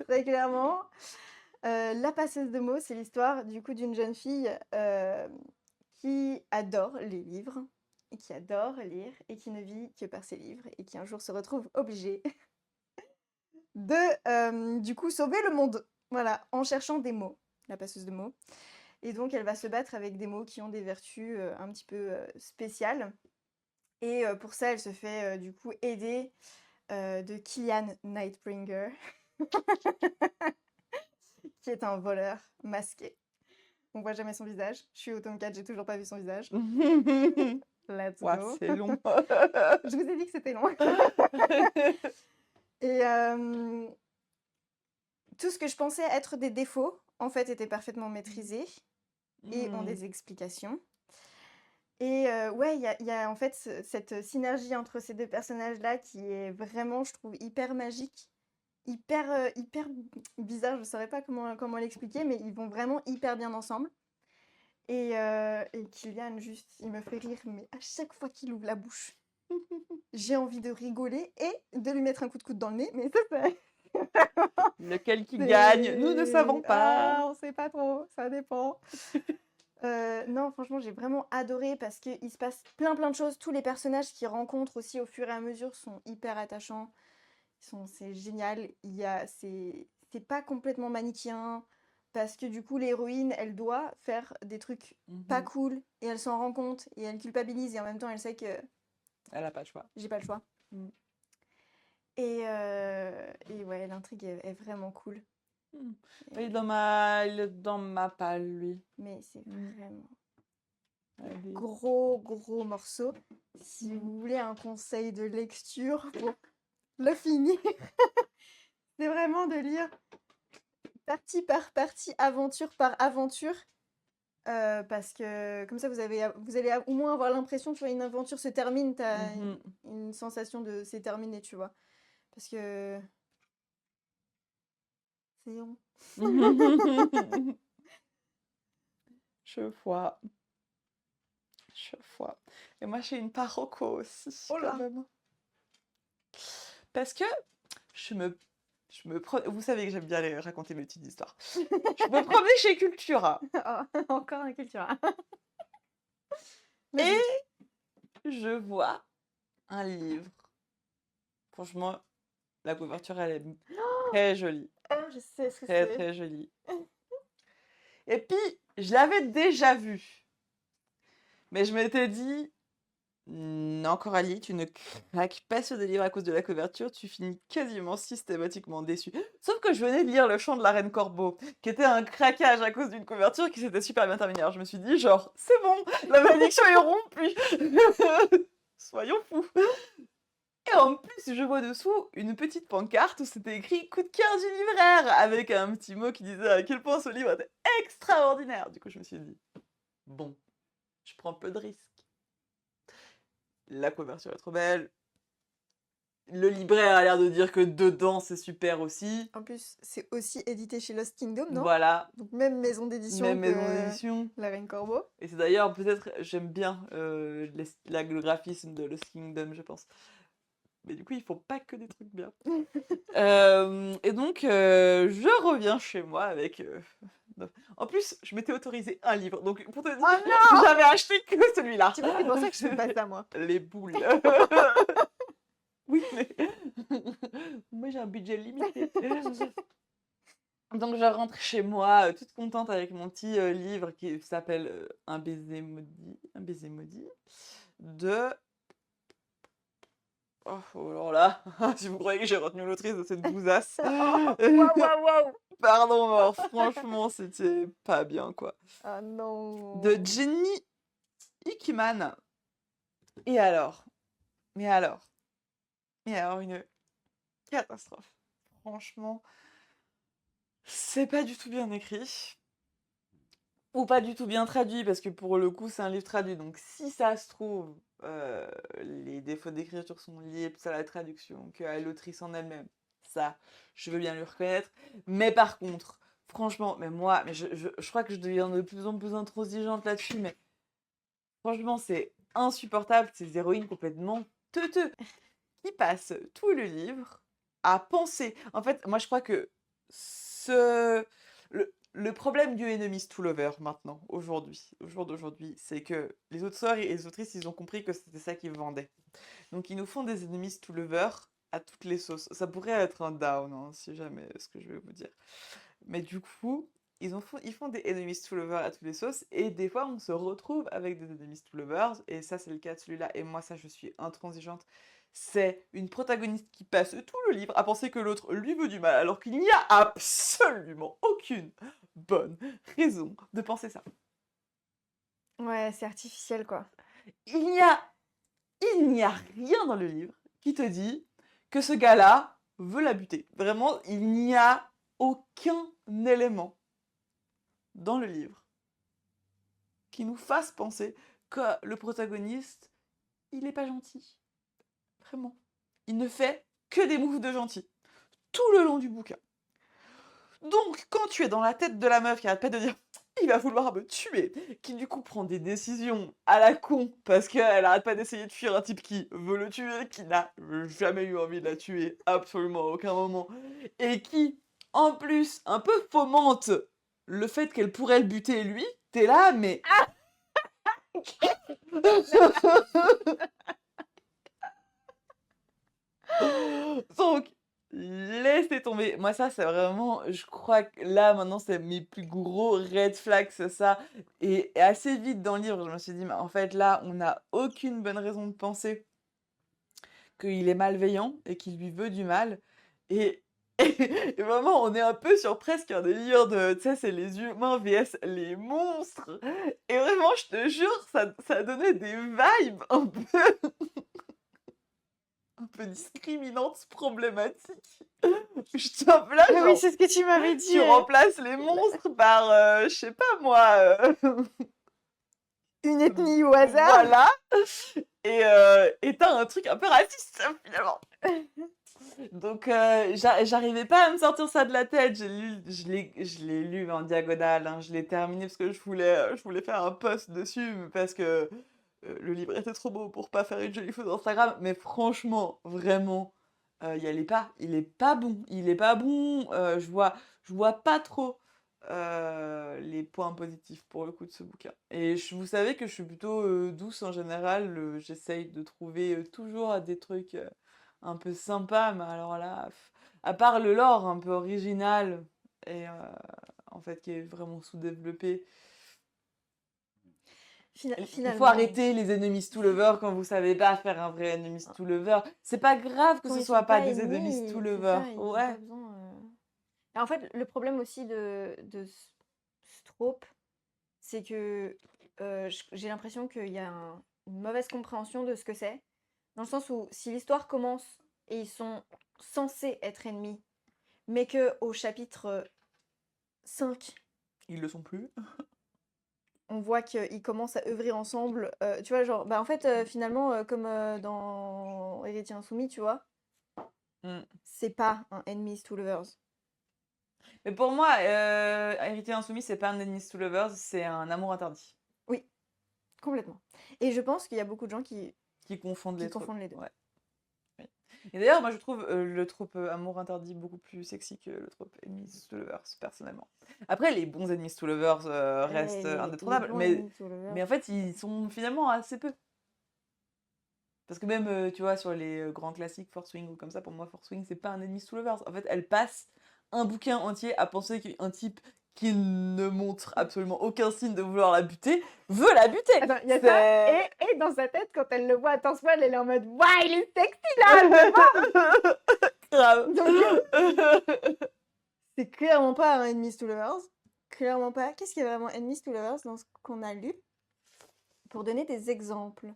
Très clairement, La passeuse de mots, c'est l'histoire du coup d'une jeune fille qui adore les livres et qui adore lire et qui ne vit que par ses livres et qui un jour se retrouve obligée de du coup sauver le monde. Voilà, en cherchant des mots, la passeuse de mots. Et donc elle va se battre avec des mots qui ont des vertus un petit peu spéciales. Et pour ça, elle se fait du coup aider de Killian Nightbringer, qui est un voleur masqué. On voit jamais son visage. Je suis au tome 4, j'ai toujours pas vu son visage. Let's Ouah, go. c'est long. Je vous ai dit que c'était long. Et tout ce que je pensais être des défauts, en fait, était parfaitement maîtrisé et ont des explications. Et ouais, il y a en fait cette synergie entre ces deux personnages-là qui est vraiment, je trouve, hyper magique, hyper bizarre. Je ne saurais pas comment l'expliquer, mais ils vont vraiment hyper bien ensemble. Et Kylian, juste, il me fait rire, mais à chaque fois qu'il ouvre la bouche, j'ai envie de rigoler et de lui mettre un coup de coude dans le nez, mais ça, Lequel qui gagne? Nous ne savons pas. Ah, on sait pas trop, ça dépend. Non, franchement, j'ai vraiment adoré parce qu'il se passe plein de choses. Tous les personnages qu'ils rencontrent aussi au fur et à mesure sont hyper attachants. C'est génial. C'est pas complètement manichéen parce que du coup, l'héroïne, elle doit faire des trucs pas Mhm. cool et elle s'en rend compte et elle culpabilise et en même temps, elle sait que Elle n'a pas le choix. j'ai pas le choix. Mm. Et ouais, l'intrigue est vraiment cool. Mm. Et- Il est dans ma palle, lui. mais c'est Mm. vraiment Allez. gros morceau. Si Mm. vous voulez un conseil de lecture pour le finir, c'est vraiment de lire partie par partie, aventure par aventure. Parce que comme ça, vous allez au moins avoir l'impression, tu vois, une aventure se termine, tu as Mhm. une sensation de c'est terminé, tu vois. Parce que c'est long. Je vois. chaque fois. Et moi, j'ai une paroko aussi, Oh quand là. même. Parce que je me vous savez que j'aime bien raconter mes petites histoires. Je me promenais chez Cultura Oh, encore un Cultura. et Vas-y. je vois un livre. Franchement, la couverture, elle est très jolie. Ah, je sais ce que Très, c'est. très jolie. Et puis, je l'avais déjà vu. Mais je m'étais dit, non, Coralie, tu ne craques pas sur des livres à cause de la couverture, tu finis quasiment systématiquement déçu. Sauf que je venais de lire Le Chant de la Reine Corbeau, qui était un craquage à cause d'une couverture qui s'était super bien terminée. Alors je me suis dit, genre, c'est bon, la malédiction est rompue. Soyons fous. Et en plus, je vois dessous une petite pancarte où c'était écrit coup de cœur du libraire, avec un petit mot qui disait à quel point ce livre était extraordinaire. Du coup, je me suis dit, bon, je prends peu de risques. La couverture est trop belle. Le libraire a l'air de dire que dedans c'est super aussi. En plus, c'est aussi édité chez Lost Kingdom, non? Voilà, Donc même maison d'édition même maison que d'édition. La Reine Corbeau. Et c'est d'ailleurs peut-être, j'aime bien le graphisme de Lost Kingdom, je pense. Mais du coup, ils font pas que des trucs bien. Et donc, je reviens chez moi avec. En plus, je m'étais autorisé un livre. Donc, pour te dire, Oh non! j'avais acheté que celui-là. Tu vois, c'est pour ça que je fais pas ça, moi. Les boules. Oui, mais moi j'ai un budget limité. Donc je rentre chez moi, toute contente avec mon petit livre qui s'appelle Un baiser maudit de. Oh, alors là, si vous croyez que j'ai retenu l'autrice de cette bousasse. Waouh, waouh, waouh! Pardon, mais alors, franchement, c'était pas bien quoi. Ah non! De Jenny Hickman. Et alors Mais alors une catastrophe. Franchement, c'est pas du tout bien écrit. Ou pas du tout bien traduit, parce que pour le coup, c'est un livre traduit. Donc, si ça se trouve, les défauts d'écriture sont liés plus à la traduction qu'à l'autrice en elle-même. Ça, je veux bien le reconnaître. Mais par contre, franchement, mais je crois que je deviens de plus en plus intransigeante là-dessus, mais franchement, c'est insupportable, ces héroïnes complètement teuteux qui passent tout le livre à penser. En fait, moi, je crois que le problème du enemies to lover maintenant, aujourd'hui, au jour d'aujourd'hui, c'est que les auteurs et les autrices, ils ont compris que c'était ça qu'ils vendaient. Donc, ils nous font des enemies to lover à toutes les sauces. Ça pourrait être un down, hein, si jamais, ce que je vais vous dire. Mais du coup, ils font des enemies to lovers à toutes les sauces, et des fois, on se retrouve avec des enemies to lovers, et ça, c'est le cas de celui-là, et moi, ça, je suis intransigeante. C'est une protagoniste qui passe tout le livre à penser que l'autre lui veut du mal, alors qu'il n'y a absolument aucune bonne raison de penser ça. Ouais, c'est artificiel, quoi. Il n'y a rien dans le livre qui te dit que ce gars-là veut la buter. Vraiment, il n'y a aucun élément dans le livre qui nous fasse penser que le protagoniste, il n'est pas gentil. Vraiment. Il ne fait que des moves de gentil. Tout le long du bouquin. Donc, quand tu es dans la tête de la meuf qui arrête pas de dire « il va vouloir me tuer », qui du coup prend des décisions à la con, parce qu'elle arrête pas d'essayer de fuir un type qui veut le tuer, qui n'a jamais eu envie de la tuer, absolument à aucun moment, et qui, en plus, un peu fomente le fait qu'elle pourrait le buter lui, t'es là, mais... Donc, laissez tomber. Moi, ça, c'est vraiment, je crois que là, maintenant, c'est mes plus gros red flags, c'est ça. Et assez vite dans le livre, je me suis dit, mais en fait, là, on n'a aucune bonne raison de penser qu'il est malveillant et qu'il lui veut du mal. Et, et vraiment, on est un peu sur presque un délire de, tu sais, c'est les humains vs les monstres. Et vraiment, je te jure, ça donnait des vibes un peu discriminantes, problématiques. Je tape là, Ah oui, genre, c'est ce que tu m'avais dit. tu remplaces les monstres par, je sais pas moi, Une ethnie au hasard. voilà. Et t'as un truc un peu raciste, finalement. Donc, j'arrivais pas à me sortir ça de la tête. Je l'ai lu en diagonale, hein. Je l'ai terminé parce que je voulais faire un post dessus, parce que le livre était trop beau pour pas faire une jolie photo Instagram, mais franchement, vraiment, y allez pas. Il est pas bon. Il est pas bon. Je vois pas trop les points positifs pour le coup de ce bouquin. Et vous savez que je suis plutôt douce en général. J'essaye de trouver toujours des trucs un peu sympas, mais alors là, à part le lore un peu original et en fait qui est vraiment sous-développé. Il faut Finalement, arrêter les enemies to lovers quand vous savez pas faire un vrai enemies to lover. C'est pas grave que quand ce ils soit sont pas pas des enemies to ennemis, c'est lovers. ça, ils ont pas Ouais. besoin. Et en fait, le problème aussi de Strope, c'est que j'ai l'impression qu'il y a une mauvaise compréhension de ce que c'est. Dans le sens où si l'histoire commence et ils sont censés être ennemis, mais que au chapitre 5, Ils le sont plus. on voit qu'ils commencent à œuvrer ensemble, tu vois, genre, bah en fait, finalement, comme dans Héritier Insoumis, tu vois, Mm. c'est pas un enemies to lovers. Mais pour moi, Héritier Insoumis, c'est pas un enemies to lovers, c'est un amour interdit. Oui, complètement. Et je pense qu'il y a beaucoup de gens qui Qui confondent les tropes. confondent les deux. Ouais. Oui. Et d'ailleurs, moi, je trouve le trope amour interdit beaucoup plus sexy que le trope enemies to lovers, personnellement. Après, les bons enemies to lovers restent Les indétrônables, bons mais, enemies to lovers. mais en fait, ils sont finalement assez peu. Parce que même, tu vois, sur les grands classiques, Force Wing ou comme ça, pour moi, Force Wing, c'est pas un enemies to lovers. En fait, elle passe un bouquin entier à penser qu'un type qui ne montre absolument aucun signe de vouloir la buter veut la buter. Attends, il y a ça, et dans sa tête, quand elle le voit à temps soit, elle est en mode « Waouh, il est sexy là, elle me vend !» Grave. Donc, c'est clairement pas un enemies to lovers. Clairement pas. Qu'est-ce qui est vraiment enemies to lovers dans ce qu'on a lu? Pour donner des exemples.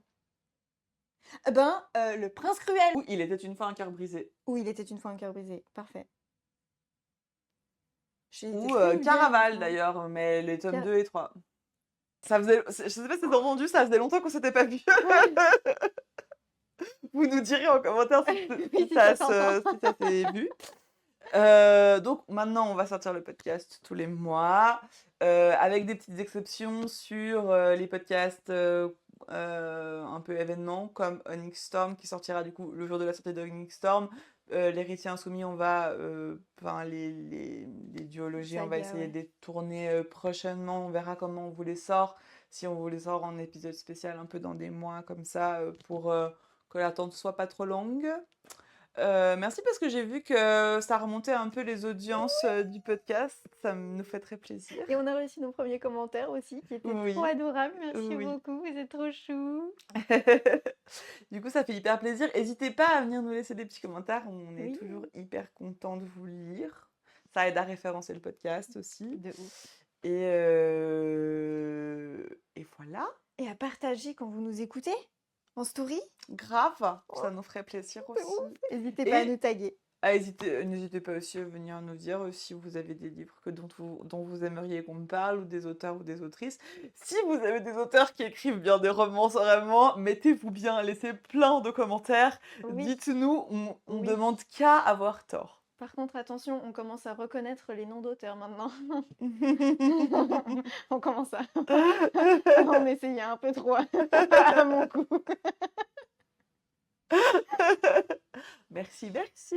Le prince cruel. Ou il était une fois un cœur brisé. Ou il était une fois un cœur brisé. Parfait. J'ai été Ou très vulgaire, Caraval hein. d'ailleurs, mais les tomes Car- 2 et 3. Je sais pas si t'as entendu, ça faisait longtemps qu'on s'était pas vu. Vous nous direz en commentaire si Oui, ça ça s'entend. si ça s'est vu. Donc maintenant, on va sortir le podcast tous les mois, avec des petites exceptions sur les podcasts un peu événements, comme Onyx Storm qui sortira du coup le jour de la sortie de Onyx Storm. L'Héritier Insoumis, on va, enfin les duologies, on va Saga, essayer ouais. de les tourner prochainement. On verra comment on vous les sort. Si on vous les sort en épisode spécial, un peu dans des mois comme ça, pour que l'attente soit pas trop longue. Merci parce que j'ai vu que ça remontait un peu les audiences du podcast. Ça nous fait très plaisir. Et on a reçu nos premiers commentaires aussi, qui étaient Oui, trop adorables. Merci oui. beaucoup, vous êtes trop chou. Du coup, ça fait hyper plaisir. N'hésitez pas à venir nous laisser des petits commentaires. On est Oui. toujours hyper content de vous lire. Ça aide à référencer le podcast aussi. De ouf. Et voilà. Et à partager quand vous nous écoutez en story. Grave, ça nous ferait plaisir De aussi. ouf. N'hésitez pas à Et nous taguer. n'hésitez pas aussi à venir nous dire si vous avez des livres dont vous aimeriez qu'on me parle, ou des auteurs ou des autrices. Si vous avez des auteurs qui écrivent bien des romances vraiment, mettez-vous bien, laissez plein de commentaires. Oui. Dites-nous, on Oui. demande qu'à avoir tort. Par contre, attention, on commence à reconnaître les noms d'auteurs maintenant. On commence à en essayer un peu trop à mon goût. Merci. Merci.